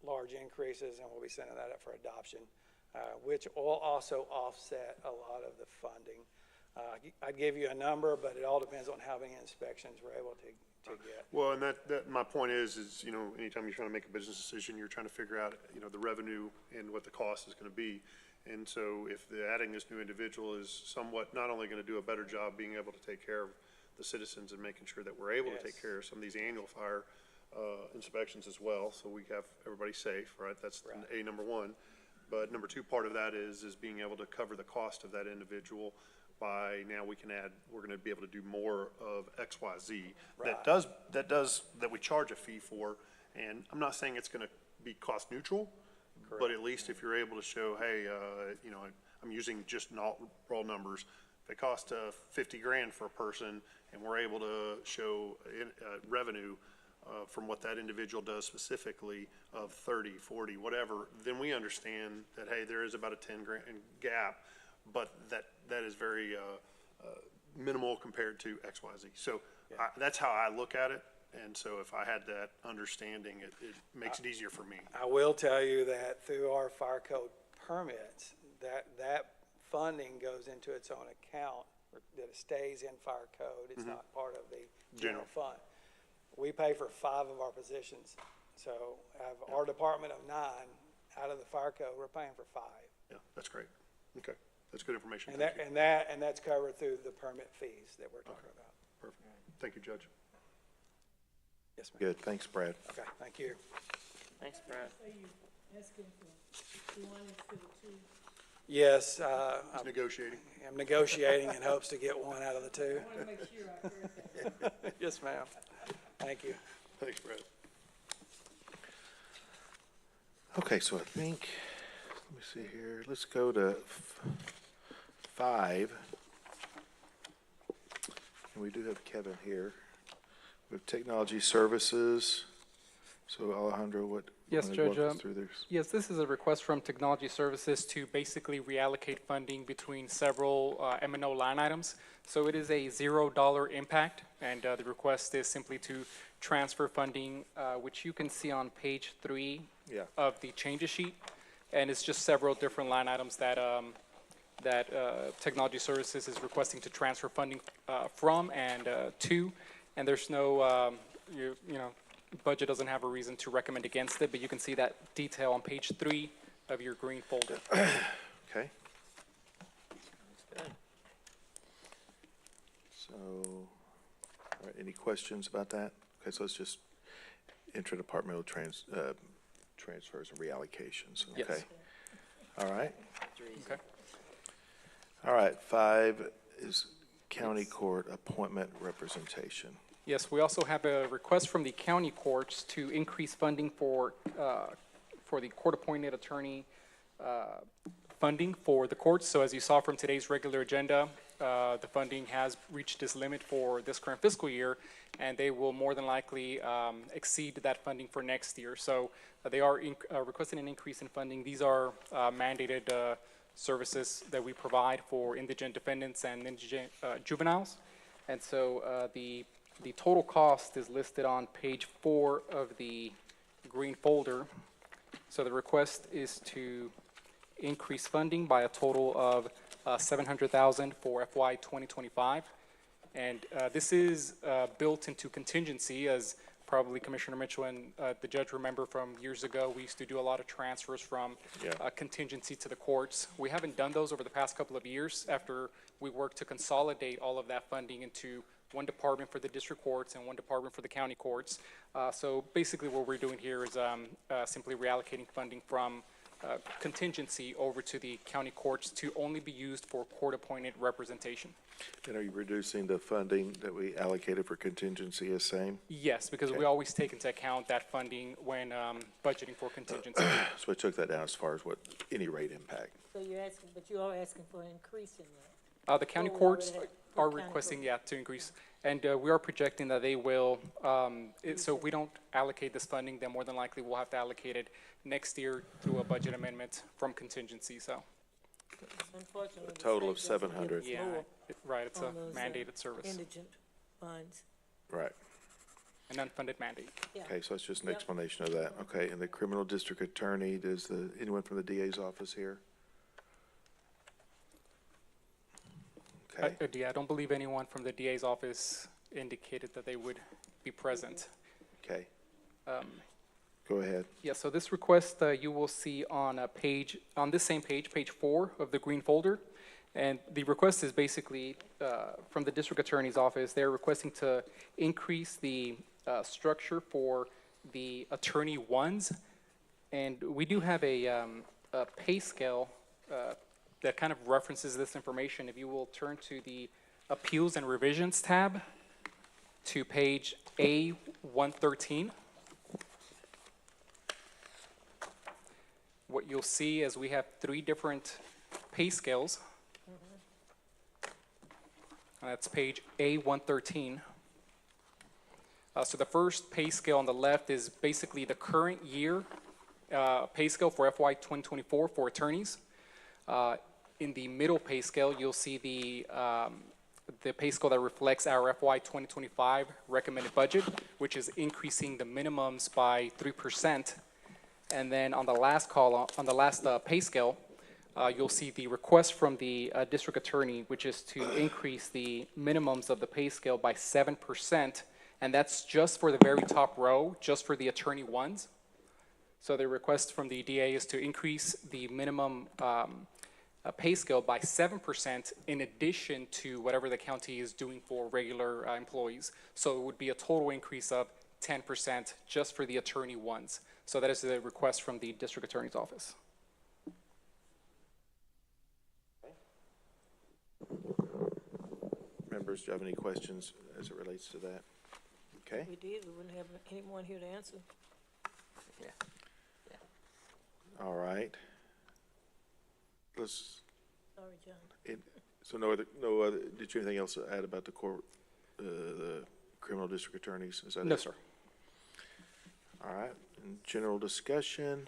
large increases, and we'll be sending that up for adoption, which will also offset a lot of the funding. I'd give you a number, but it all depends on how many inspections we're able to get. Well, and that my point is, anytime you're trying to make a business decision, you're trying to figure out, the revenue and what the cost is going to be. And so if adding this new individual is somewhat not only going to do a better job being able to take care of the citizens and making sure that we're able to take Yes. care of some of these annual fire inspections as well, so we have everybody safe, right? That's Right. number one. But number two, part of that is being able to cover the cost of that individual by now we're going to be able to do more of X, Y, Z. Right. That we charge a fee for, and I'm not saying it's going to be cost neutral, but at least if you're able to show, hey, I'm using just raw numbers. If it costs $50,000 for a person, and we're able to show revenue from what that individual does specifically of 30, 40, whatever, then we understand that, hey, there is about a $10,000 gap, but that is very minimal compared to X, Y, Z. So that's how I look at it. And so if I had that understanding, it makes it easier for me. I will tell you that through our fire code permits, that funding goes into its own account, that it stays in fire code. It's not part of the general fund. We pay for 5 of our positions. So have our department of 9, out of the fire code, we're paying for 5. Yeah, that's great. Okay, that's good information. And Thank you. that's covered through the permit fees that we're talking about. Perfect. Thank you, Judge. Yes, ma'am. Good, thanks, Brad. Okay, thank you. Thanks, Brad. So you asking for 1 instead of 2? Yes, He's negotiating. I'm negotiating in hopes to get 1 out of the 2. I want to make sure I heard that. Yes, ma'am. Thank you. Thanks, Brad. Okay, so I think, let me see here, let's go to 5. And we do have Kevin here. We have technology services. So Alejandro, what? Yes, wanna Judge, walk us through this? Yes, this is a request from Technology Services to basically reallocate funding between several M&O line items. So it is a $0 impact, and the request is simply to transfer funding, which you can see on page 3 Yeah. of the changes sheet. And it's just several different line items that Technology Services is requesting to transfer funding from and to. And there's no, budget doesn't have a reason to recommend against it, but you can see that detail on page 3 of your green folder. Okay. So, all right, any questions about that? Okay, so it's just interdepartmental transfers and reallocations, okay? Yes. All right, Okay. all right, 5 is county court appointment representation. Yes, we also have a request from the county courts to increase funding for the court-appointed attorney funding for the courts. So as you saw from today's regular agenda, the funding has reached its limit for this current fiscal year, and they will more than likely exceed that funding for next year. So they are requesting an increase in funding. These are mandated services that we provide for indigent defendants and indigent juveniles. And so the total cost is listed on page 4 of the green folder. So the request is to increase funding by a total of $700,000 for FY 2025. And this is built into contingency, as probably Commissioner Mitchell and the judge remember from years ago. We used to do a lot of transfers from contingency to the courts. We haven't done those over the past couple of years after we worked to consolidate all of that funding into one department for the district courts and one department for the county courts. So basically what we're doing here is simply reallocating funding from contingency over to the county courts to only be used for court-appointed representation. And are you reducing the funding that we allocated for contingency as same? Yes, because we always take into account that funding when budgeting for contingency. So we took that down as far as what, any rate impact. So you're asking, but you are asking for an increase in that. The county Oh, we courts already had- are county requesting, court. to increase. And we are projecting that they will, so if we don't allocate this funding, then more than likely we'll have to allocate it next year through a budget amendment from contingency, so. Unfortunately, the total of state doesn't give 700. us Yeah, more right, it's a on those, mandated service, indigent funds. Right. an unfunded mandate. Yeah. Okay, so that's just an Yep. explanation of that. Okay, and the criminal district attorney, does anyone from the DA's office here? Okay, Yeah, I don't believe anyone from the DA's office indicated that they would be present. okay. Go ahead. Yeah, so this request you will see on on this same page, page 4 of the green folder. And the request is basically from the district attorney's office. They're requesting to increase the structure for the attorney ones. And we do have a pay scale that kind of references this information. If you will turn to the appeals and revisions tab to page A113. What you'll see is we have 3 different pay scales. And that's page A113. So the first pay scale on the left is basically the current year pay scale for FY 2024 for attorneys. In the middle pay scale, you'll see the pay scale that reflects our FY 2025 recommended budget, which is increasing the minimums by 3%. And then on the last column, on the last pay scale, you'll see the request from the district attorney, which is to increase the minimums of the pay scale by 7%. And that's just for the very top row, just for the attorney ones. So the request from the DA is to increase the minimum pay scale by 7% in addition to whatever the county is doing for regular employees. So it would be a total increase of 10% just for the attorney ones. So that is the request from the district attorney's office. Members, do you have any questions as it relates to that? Okay, We did, we wouldn't have anyone here to answer. all right. Let's, Sorry, John. so no other, did you have anything else to add about the court, the criminal district attorneys? Is that No, it? sir. All right, and general discussion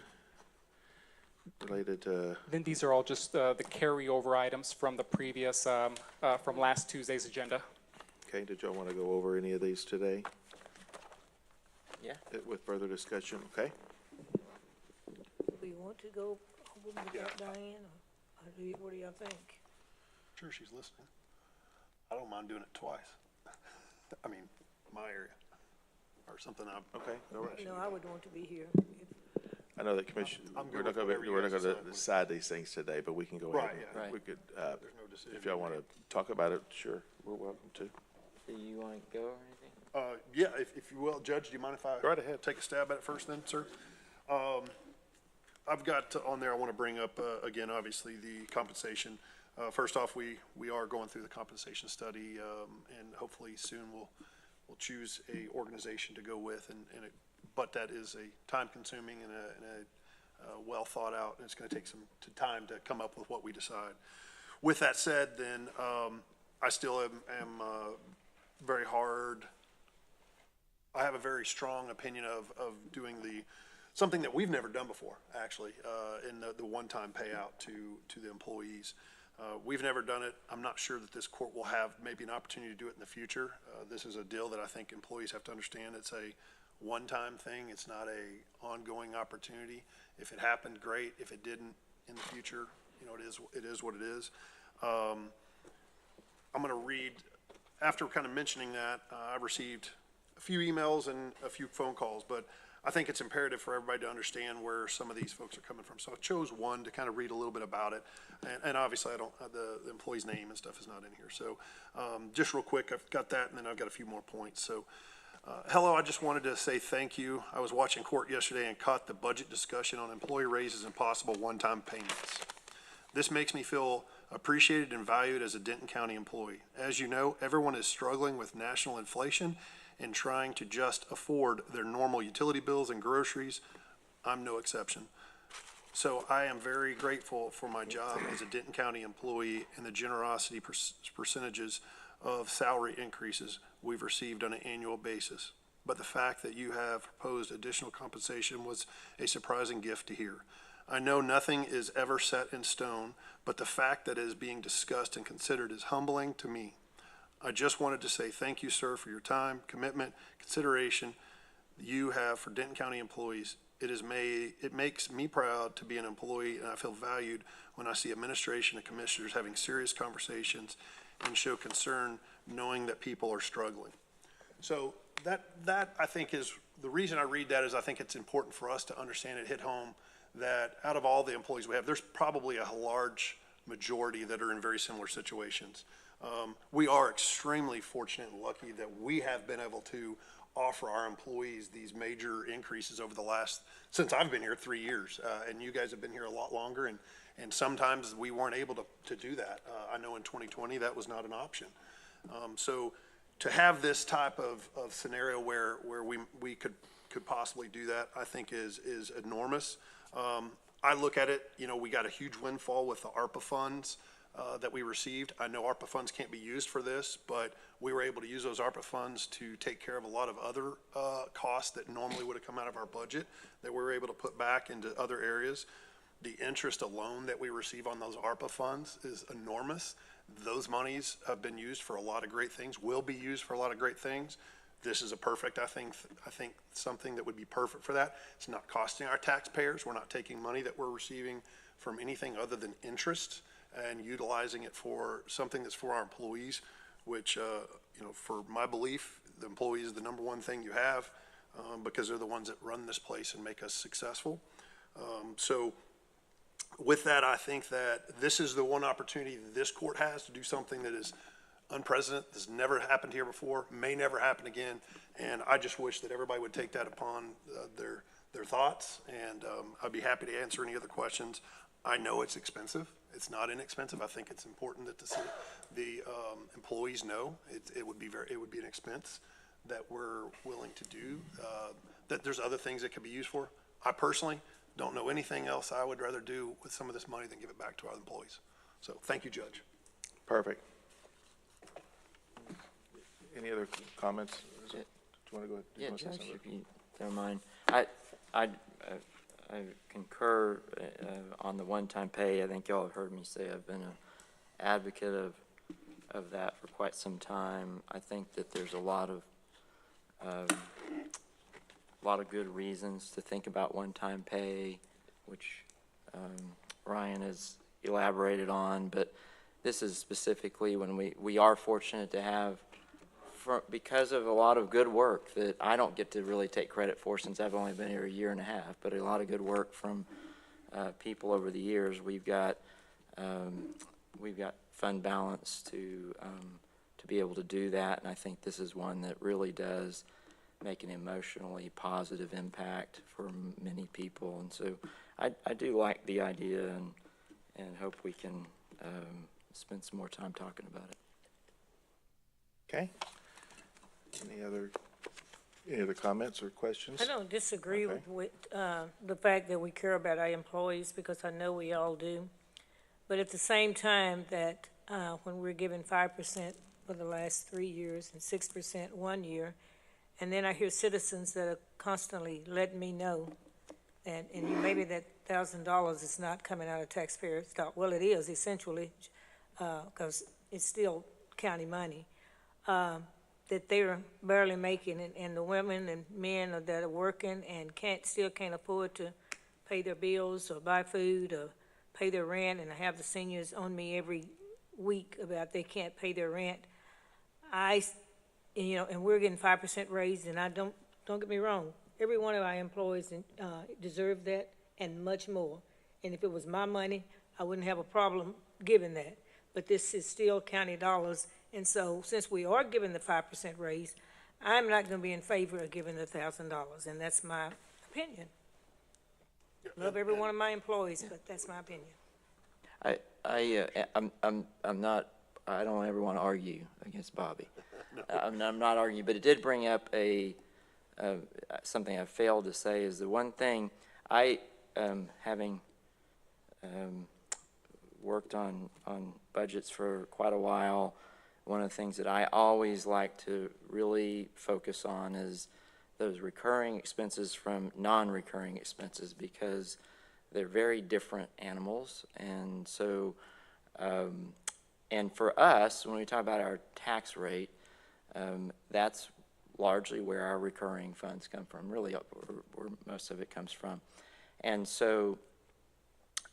related to, Then these are all just the carryover items from the previous, from last Tuesday's agenda. okay, did y'all want to go over any of these today Yeah. with further discussion? Okay, Do you want to go over with that, Diane, or what do y'all think? Sure, she's listening. I don't mind doing it twice. I mean, my area. or something. Okay, no rush. No, I would want to be here. I know that Commission, I'm good we're not with gonna, whatever you we're not guys gonna decide. decide these things today, but we can go ahead. Right, and- yeah. Right. We could, There's no decision. if y'all wanna talk about it, sure, we're welcome to. Do you want to go or anything? Yeah, if you will, Judge, do you mind if I? Go right ahead. Take a stab at it first then, sir? I've got on there, I want to bring up, again, obviously, the compensation. First off, we are going through the compensation study, and hopefully soon we'll choose a organization to go with, but that is a time-consuming and a well thought out, and it's going to take some time to come up with what we decide. With that said, then, I still am very hard. I have a very strong opinion of doing something that we've never done before, actually, in the one-time payout to the employees. We've never done it. I'm not sure that this court will have maybe an opportunity to do it in the future. This is a deal that I think employees have to understand. It's a one-time thing. It's not a ongoing opportunity. If it happened, great. If it didn't in the future, it is what it is. I'm going to read, after kind of mentioning that, I've received a few emails and a few phone calls, but I think it's imperative for everybody to understand where some of these folks are coming from. So I chose one to kind of read a little bit about it. And obviously, I don't, the employee's name and stuff is not in here. So just real quick, I've got that, and then I've got a few more points. So hello, I just wanted to say thank you. I was watching court yesterday and caught the budget discussion on employee raises and possible one-time payments. This makes me feel appreciated and valued as a Denton County employee. As you know, everyone is struggling with national inflation and trying to just afford their normal utility bills and groceries. I'm no exception. So I am very grateful for my job as a Denton County employee and the generosity percentages of salary increases we've received on an annual basis. But the fact that you have proposed additional compensation was a surprising gift to hear. I know nothing is ever set in stone, but the fact that it is being discussed and considered is humbling to me. I just wanted to say thank you, sir, for your time, commitment, consideration you have for Denton County employees. It makes me proud to be an employee, and I feel valued when I see administration and commissioners having serious conversations and show concern knowing that people are struggling. So that I think is, the reason I read that is I think it's important for us to understand it, hit home, that out of all the employees we have, there's probably a large majority that are in very similar situations. We are extremely fortunate and lucky that we have been able to offer our employees these major increases over the last, since I've been here 3 years, and you guys have been here a lot longer, and sometimes we weren't able to do that. I know in 2020 that was not an option. So to have this type of scenario where we could possibly do that, I think is enormous. I look at it, we got a huge windfall with the ARPA funds that we received. I know ARPA funds can't be used for this, but we were able to use those ARPA funds to take care of a lot of other costs that normally would have come out of our budget that we were able to put back into other areas. The interest alone that we receive on those ARPA funds is enormous. Those monies have been used for a lot of great things, will be used for a lot of great things. This is a perfect, I think something that would be perfect for that. It's not costing our taxpayers. We're not taking money that we're receiving from anything other than interest and utilizing it for something that's for our employees, which, for my belief, the employee is the number one thing you have because they're the ones that run this place and make us successful. So with that, I think that this is the one opportunity this court has to do something that is unprecedented. This has never happened here before, may never happen again. And I just wish that everybody would take that upon their thoughts. And I'd be happy to answer any other questions. I know it's expensive. It's not inexpensive. I think it's important that the employees know it would be an expense that we're willing to do, that there's other things it could be used for. I personally don't know anything else I would rather do with some of this money than give it back to our employees. So thank you, Judge. Perfect. Any other comments? Do you want to go ahead? Yeah, Judge, if you don't mind. I concur on the one-time pay. I think y'all have heard me say I've been an advocate of that for quite some time. I think that there's a lot of good reasons to think about one-time pay, which Ryan has elaborated on, but this is specifically when we are fortunate to have because of a lot of good work that I don't get to really take credit for since I've only been here a year and a half, but a lot of good work from people over the years, we've got fund balance to be able to do that, and I think this is one that really does make an emotionally positive impact for many people, and so I do like the idea and hope we can spend some more time talking about it. Okay. Any other comments or questions? I don't disagree Okay. with the fact that we care about our employees, because I know we all do. But at the same time, that when we're given 5% for the last 3 years and 6% 1 year, and then I hear citizens that are constantly letting me know that, and maybe that $1,000 is not coming out of taxpayers' dollars. Well, it is essentially, because it's still county money. That they're barely making it, and the women and men that are working and still can't afford to pay their bills or buy food or pay their rent, and I have the seniors on me every week about they can't pay their rent. And we're getting 5% raise, and don't get me wrong, every one of our employees deserve that and much more. And if it was my money, I wouldn't have a problem giving that. But this is still county dollars. And so, since we are giving the 5% raise, I'm not going to be in favor of giving the $1,000, and that's my opinion. Love every one of my employees, but that's my opinion. I don't ever want to argue against Bobby. I'm not arguing, but it did bring up something I failed to say is the one thing having worked on budgets for quite a while, one of the things that I always like to really focus on is those recurring expenses from non-recurring expenses, because they're very different animals. And so, and for us, when we talk about our tax rate, that's largely where our recurring funds come from, really where most of it comes from. And so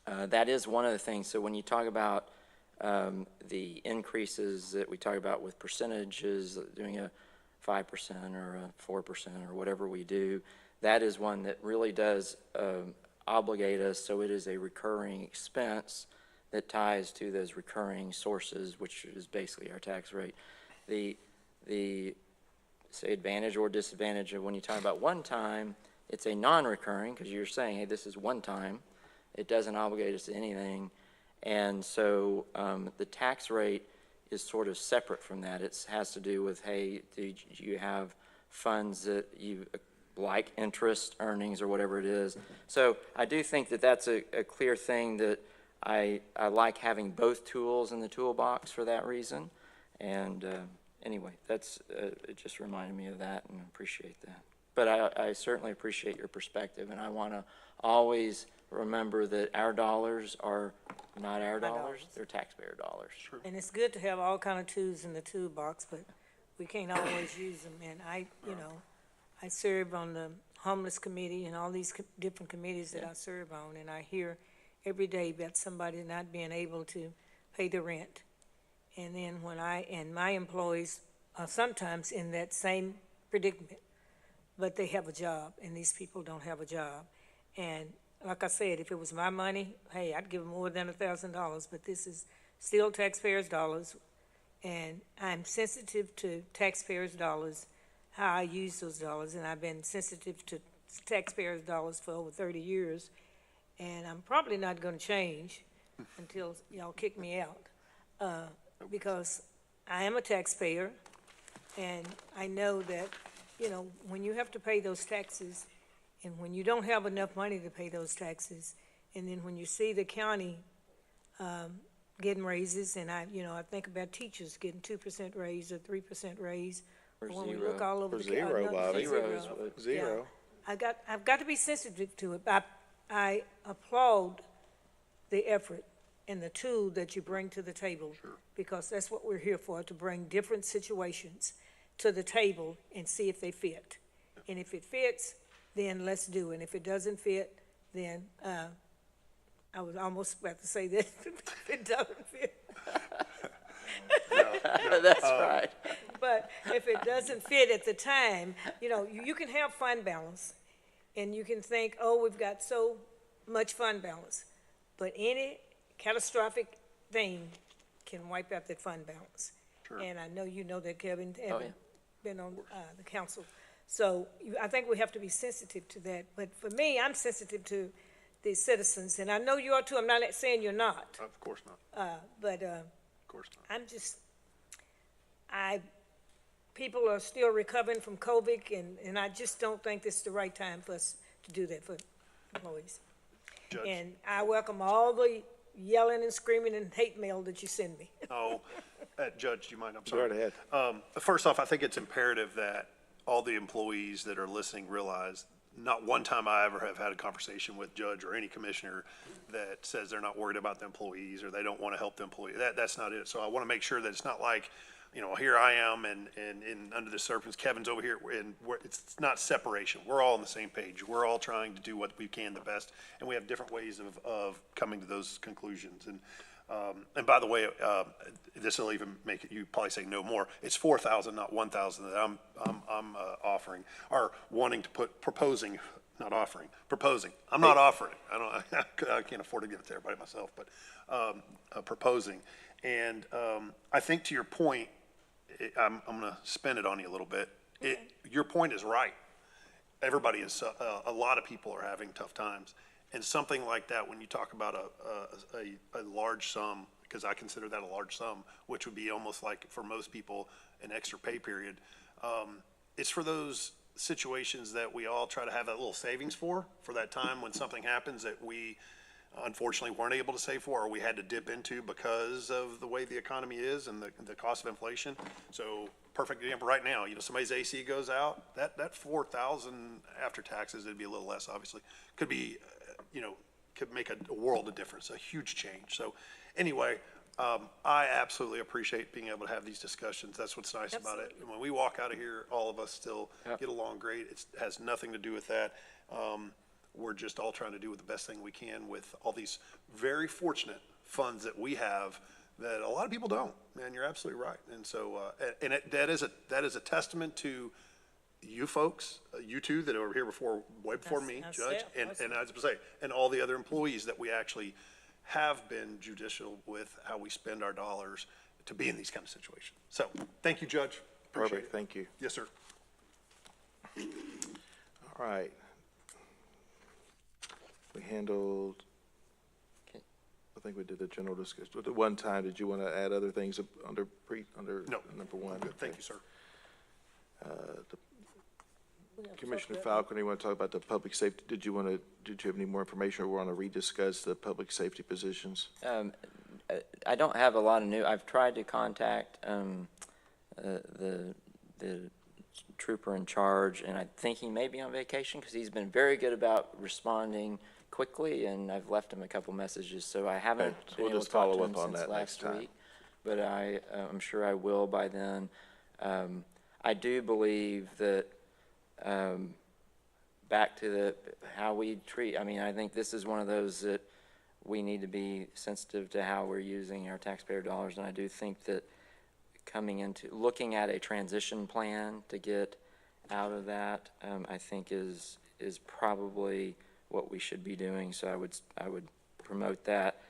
that is one of the things. So when you talk about the increases that we talk about with percentages, doing a 5% or a 4% or whatever we do, that is one that really does obligate us, so it is a recurring expense that ties to those recurring sources, which is basically our tax rate. The say advantage or disadvantage of when you talk about one time, it's a non-recurring, because you're saying, hey, this is one time. It doesn't obligate us to anything. And so the tax rate is sort of separate from that. It has to do with, hey, do you have funds that you like interest, earnings, or whatever it is. So I do think that that's a clear thing that I like having both tools in the toolbox for that reason. And anyway, that's it just reminded me of that, and I appreciate that. But I certainly appreciate your perspective, and I want to always remember that our dollars are not our dollars, they're taxpayer dollars. Sure. And it's good to have all kind of tools in the toolbox, but we can't always use them. And I serve on the homeless committee and all these different committees that I serve on, and I hear every day about somebody not being able to pay the rent. And then and my employees are sometimes in that same predicament, but they have a job, and these people don't have a job. And like I said, if it was my money, hey, I'd give them more than $1,000, but this is still taxpayers' dollars, and I'm sensitive to taxpayers' dollars, how I use those dollars, and I've been sensitive to taxpayers' dollars for over 30 years, and I'm probably not going to change until y'all kick me out, because I am a taxpayer, and I know that, when you have to pay those taxes, and when you don't have enough money to pay those taxes, and then when you see the county getting raises, and I think about teachers getting 2% raise or 3% raise. Or when zero. we look all over Or the zero, county. Bobby. Zero. Zero. I've got to be sensitive to it. I applaud the effort and the tool that you bring to the table. Sure. Because that's what we're here for, to bring different situations to the table and see if they fit. And if it fits, then let's do it. And if it doesn't fit, then I was almost about to say that if it doesn't fit. That's right. But if it doesn't fit at the time, you know, you can have fund balance, and you can think, oh, we've got so much fund balance. But any catastrophic thing can wipe out that fund balance. Sure. And I know you know that, Kevin, Oh, yeah. having been on the council. So I think we have to be sensitive to that. But for me, I'm sensitive to the citizens, and I know you are too. I'm not saying you're not, Of course not, but of course not. I'm just, people are still recovering from COVID, and I just don't think this is the right time for us to do that for employees. Judge? And I welcome all the yelling and screaming and hate mail that you send me. Oh, Judge, do you mind? I'm Go sorry. right ahead. First off, I think it's imperative that all the employees that are listening realize not one time I ever have had a conversation with Judge or any commissioner that says they're not worried about the employees or they don't want to help the employee. That's not it. So I want to make sure that it's not like, you know, here I am and under the surface, Kevin's over here, and it's not separation. We're all on the same page. We're all trying to do what we can the best, and we have different ways of coming to those conclusions. And by the way, this will even make it, you probably say no more. It's 4,000, not 1,000 that I'm offering, or wanting to proposing, not offering, proposing. I'm not offering. I can't afford to give it to everybody myself, but proposing. And I think to your point, I'm going to spin it on you a little bit. Your point is right. Everybody is, a lot of people are having tough times. And something like that, when you talk about a large sum, because I consider that a large sum, which would be almost like for most people an extra pay period, it's for those situations that we all try to have that little savings for that time when something happens that we unfortunately weren't able to save for, or we had to dip into because of the way the economy is and the cost of inflation. So perfect example right now, you know, somebody's AC goes out, that 4,000 after taxes, it'd be a little less obviously, could be, you know, could make a world of difference, a huge change. So anyway, I absolutely appreciate being able to have these discussions. That's what's nice about it. And when we walk out of here, all of us still get along great. It has nothing to do with that. We're just all trying to do the best thing we can with all these very fortunate funds that we have that a lot of people don't. Man, you're absolutely right. And so, that is a testament to you folks, you two that were here way before me, That's Judge, it. and I was gonna say, and all the other employees that we actually have been judicial with how we spend our dollars to be in these kind of situations. So, thank you, Judge. Appreciate Perfect, it. thank you. Yes, sir. All right. We handled, I think we did a general discussion. At one time, did you want to add other things under No. number one? Good, thank you, sir. Commissioner Falconer, you want to talk about the public safety? Did you have any more information, or want to rediscuss the public safety positions? I don't have a lot of new, I've tried to contact, the trooper in charge, and I think he may be on vacation, because he's been very good about responding quickly, and I've left him a couple messages, so I haven't Okay, so been we'll able just to talk follow to him up on since that next last time. week. But I'm sure I will by then. I do believe that, back to how we treat, I mean, I think this is one of those that we need to be sensitive to how we're using our taxpayer dollars, and I do think that looking at a transition plan to get out of that, I think is probably what we should be doing. So I would promote that,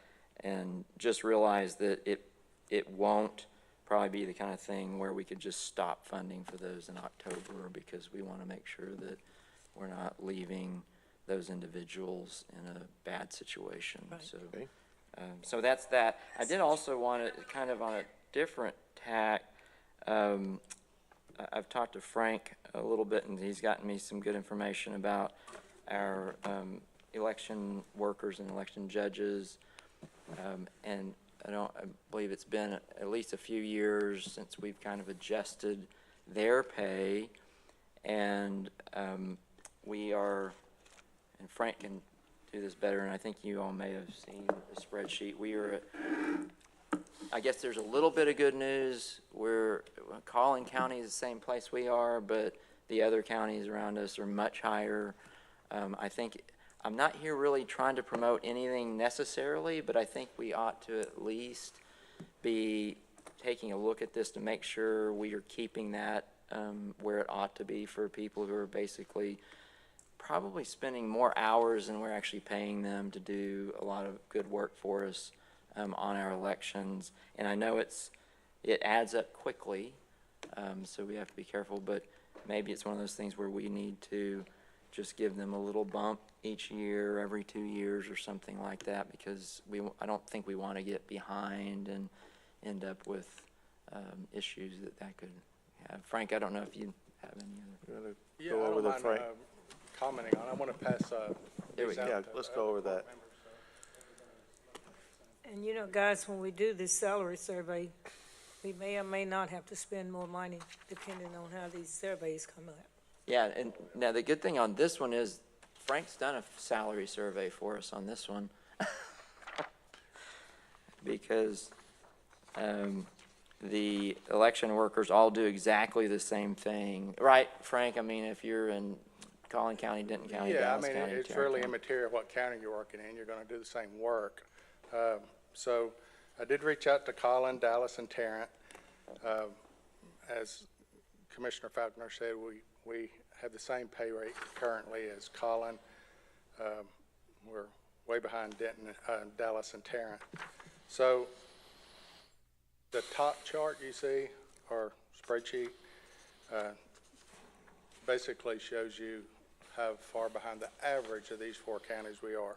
and just realize that it won't probably be the kind of thing where we could just stop funding for those in October, because we want to make sure that we're not leaving those individuals in a bad situation. Right. So, Okay. so that's that. I did also want to, kind of on a different tack, I've talked to Frank a little bit, and he's gotten me some good information about our election workers and election judges. And I believe it's been at least a few years since we've kind of adjusted their pay. And we are, and Frank can do this better, and I think you all may have seen the spreadsheet. We are I guess there's a little bit of good news. Collin County is the same place we are, but the other counties around us are much higher. I think, I'm not here really trying to promote anything necessarily, but I think we ought to at least be taking a look at this to make sure we are keeping that where it ought to be for people who are basically probably spending more hours than we're actually paying them to do a lot of good work for us on our elections. And I know it adds up quickly, so we have to be careful, but maybe it's one of those things where we need to just give them a little bump each year, every 2 years or something like that, because I don't think we want to get behind and end up with issues that could have. Frank, I don't know if you have any other. Yeah, Go I over don't that, mind Frank. commenting on it. I want to pass these out Yeah, to let's go over that. members, so. And you know, guys, when we do this salary survey, we may or may not have to spend more money depending on how these surveys come up. Yeah, and now the good thing on this one is Frank's done a salary survey for us on this one. Because the election workers all do exactly the same thing. Right, Frank? I mean, if you're in Collin County, Denton County, Yeah, I Dallas mean, County, it's Tarrant really County. immaterial what county you're working in, you're gonna do the same work. So I did reach out to Collin, Dallas, and Tarrant. As Commissioner Falconer said, we have the same pay rate currently as Collin. We're way behind Denton, Dallas, and Tarrant. So the top chart you see, or spreadsheet, basically shows you how far behind the average of these 4 counties we are.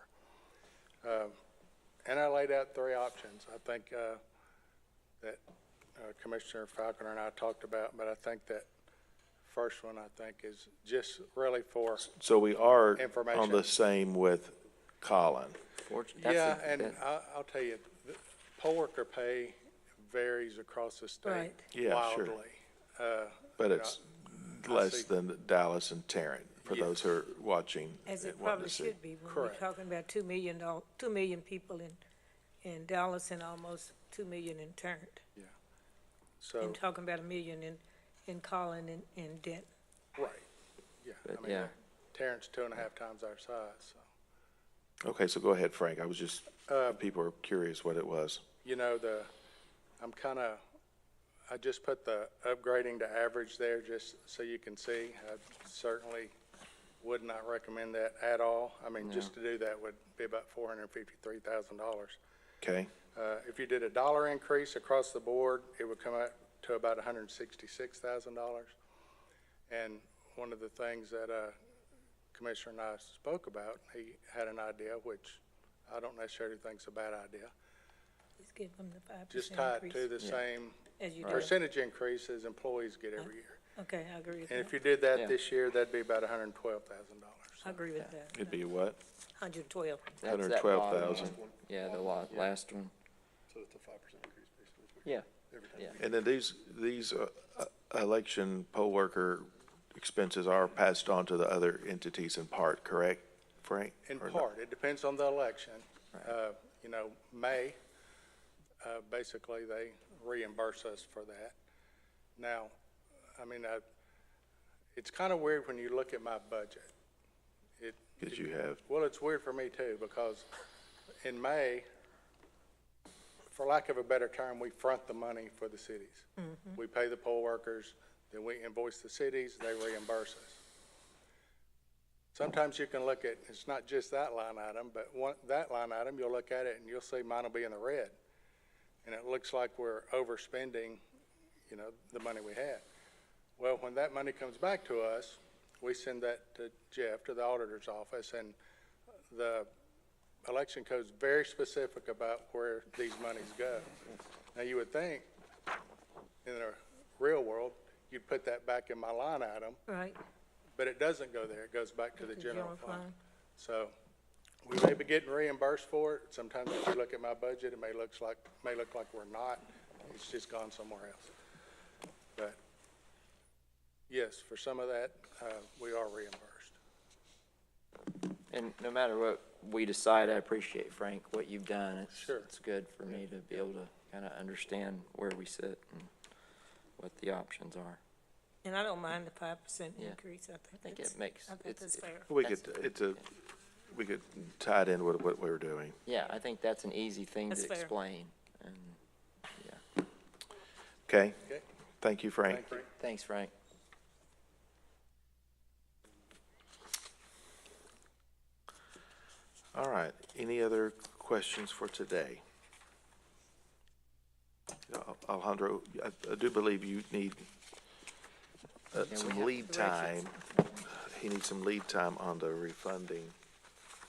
And I laid out 3 options. I think that Commissioner Falconer and I talked about, but I think that first one, I think, is just really for, So we are on Information. the same with Colin. That's yeah, the- and that- I'll tell you, the poll worker pay varies across the state Right. Yeah, sure. wildly. But You it's I less see. than Dallas and Tarrant, for Yes. those who are watching. As it and wanting probably to see. should be, when we're Correct. talking about 2 million people in Dallas and almost 2 million in Tarrant. So, And talking about 1 million in Collin and Denton. right, yeah. But, I mean, yeah. Tarrant's 2.5 times our size, so. Okay, so go ahead, Frank. I was just, people are curious what it was. You know, I just put the upgrading to average there just so you can see. I certainly would not recommend that at all. I mean, just to do that would be about $453,000. Okay? If you did a dollar increase across the board, it would come out to about $166,000. And one of the things that Commissioner and I spoke about, he had an idea, which I don't necessarily think is a bad idea. Just give them the 5% Just tie it to increase the same as you do. percentage increase as employees get every year. Okay, I agree with And if that. you did that Yeah. this year, that'd be about $112,000. I agree with that. It'd be what? 112. that's that 112,000. bottom one. Yeah, the last one. So it's a 5% increase basically. Yeah, Every time. yeah. And then these election poll worker expenses are passed on to the other entities in part, correct, Frank? In Or not? part, it depends on the election. You know, May, basically, they reimburse us for that. Now, I mean, it's kind of weird when you look at my budget. Did you have, Well, it's weird for me too, because in May, for lack of a better term, we front the money for the cities. We pay the poll workers, then we invoice the cities, they reimburse us. Sometimes you can look at, it's not just that line item, but that line item, you'll look at it and you'll see mine will be in the red. And it looks like we're overspending, you know, the money we had. Well, when that money comes back to us, we send that to Jeff, to the auditor's office, and the election code's very specific about where these monies go. Now, you would think, in the real world, you'd put that back in my line item, Right. but it doesn't go there. It goes back to the The general general fund. fund. So we may be getting reimbursed for it. Sometimes if you look at my budget, it may look like we're not. It's just gone somewhere else. But yes, for some of that, we are reimbursed. And no matter what we decide, I appreciate, Frank, what you've done. Sure. It's good for me to be able to kind of understand where we sit and what the options are. And I don't mind the 5% Yeah. increase. I I think think that's, it makes, I think that's fair. we could tie it in with what we were doing. yeah, I think that's an easy thing That's to fair. explain. And, yeah. Okay? Okay. Thank you, Frank. Thank you. Thanks, Frank. All right, any other questions for today? Alejandro, I do believe you need some lead time. He needs some lead time on the refunding.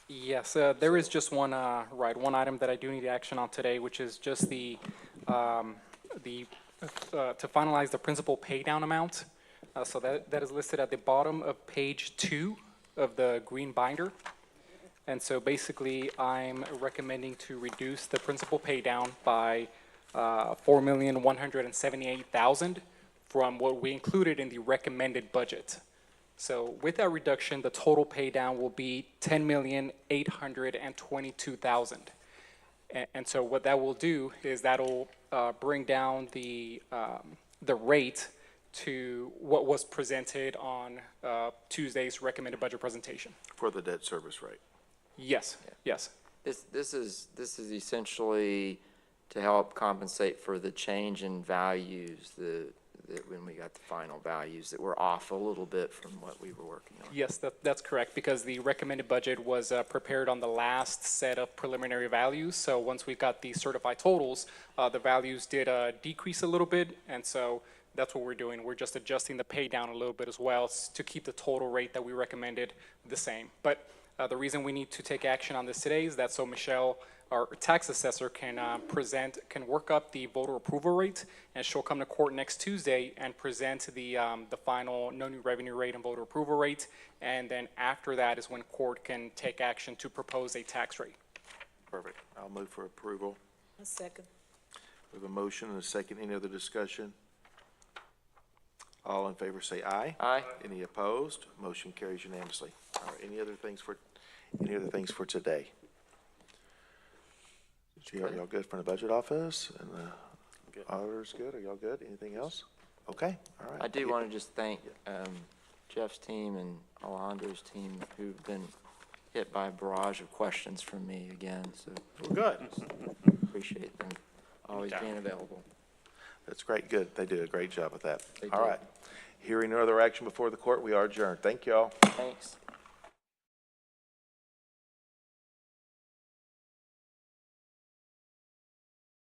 Yes, there is just one item that I do need action on today, which is just to finalize the principal pay down amount. So that is listed at the bottom of page 2 of the green binder. And so basically, I'm recommending to reduce the principal pay down by $4,178,000 from what we included in the recommended budget. So with that reduction, the total pay down will be $10,822,000. And so what that will do is that'll bring down the rate to what was presented on Tuesday's recommended budget presentation. For the debt service rate. Yes, yes. This is essentially to help compensate for the change in values, when we got the final values that were off a little bit from what we were working on. Yes, that's correct, because the recommended budget was prepared on the last set of preliminary values. So once we got the certified totals, the values did decrease a little bit, and so that's what we're doing. We're just adjusting the pay down a little bit as well to keep the total rate that we recommended the same. But the reason we need to take action on this today is that so Michelle, our tax assessor, can work up the voter approval rate, and she'll come to court next Tuesday and present the final no new revenue rate and voter approval rate. And then after that is when court can take action to propose a tax rate. Perfect. I'll move for approval. A second. We have a motion and a second. Any other discussion? All in favor say aye. Aye. Any opposed? Motion carries unanimously. All right, any other things for today? Y'all good from the budget office and the auditor's good? Are y'all good? Anything else? Okay, all right. I do want to just thank Jeff's team and Alejandro's team who've been hit by a barrage of questions from me again, so Good. appreciate them always being available. That's great, good. They do a great job with that. They All do. right. Hearing no other action before the court, we are adjourned. Thank y'all. Thanks.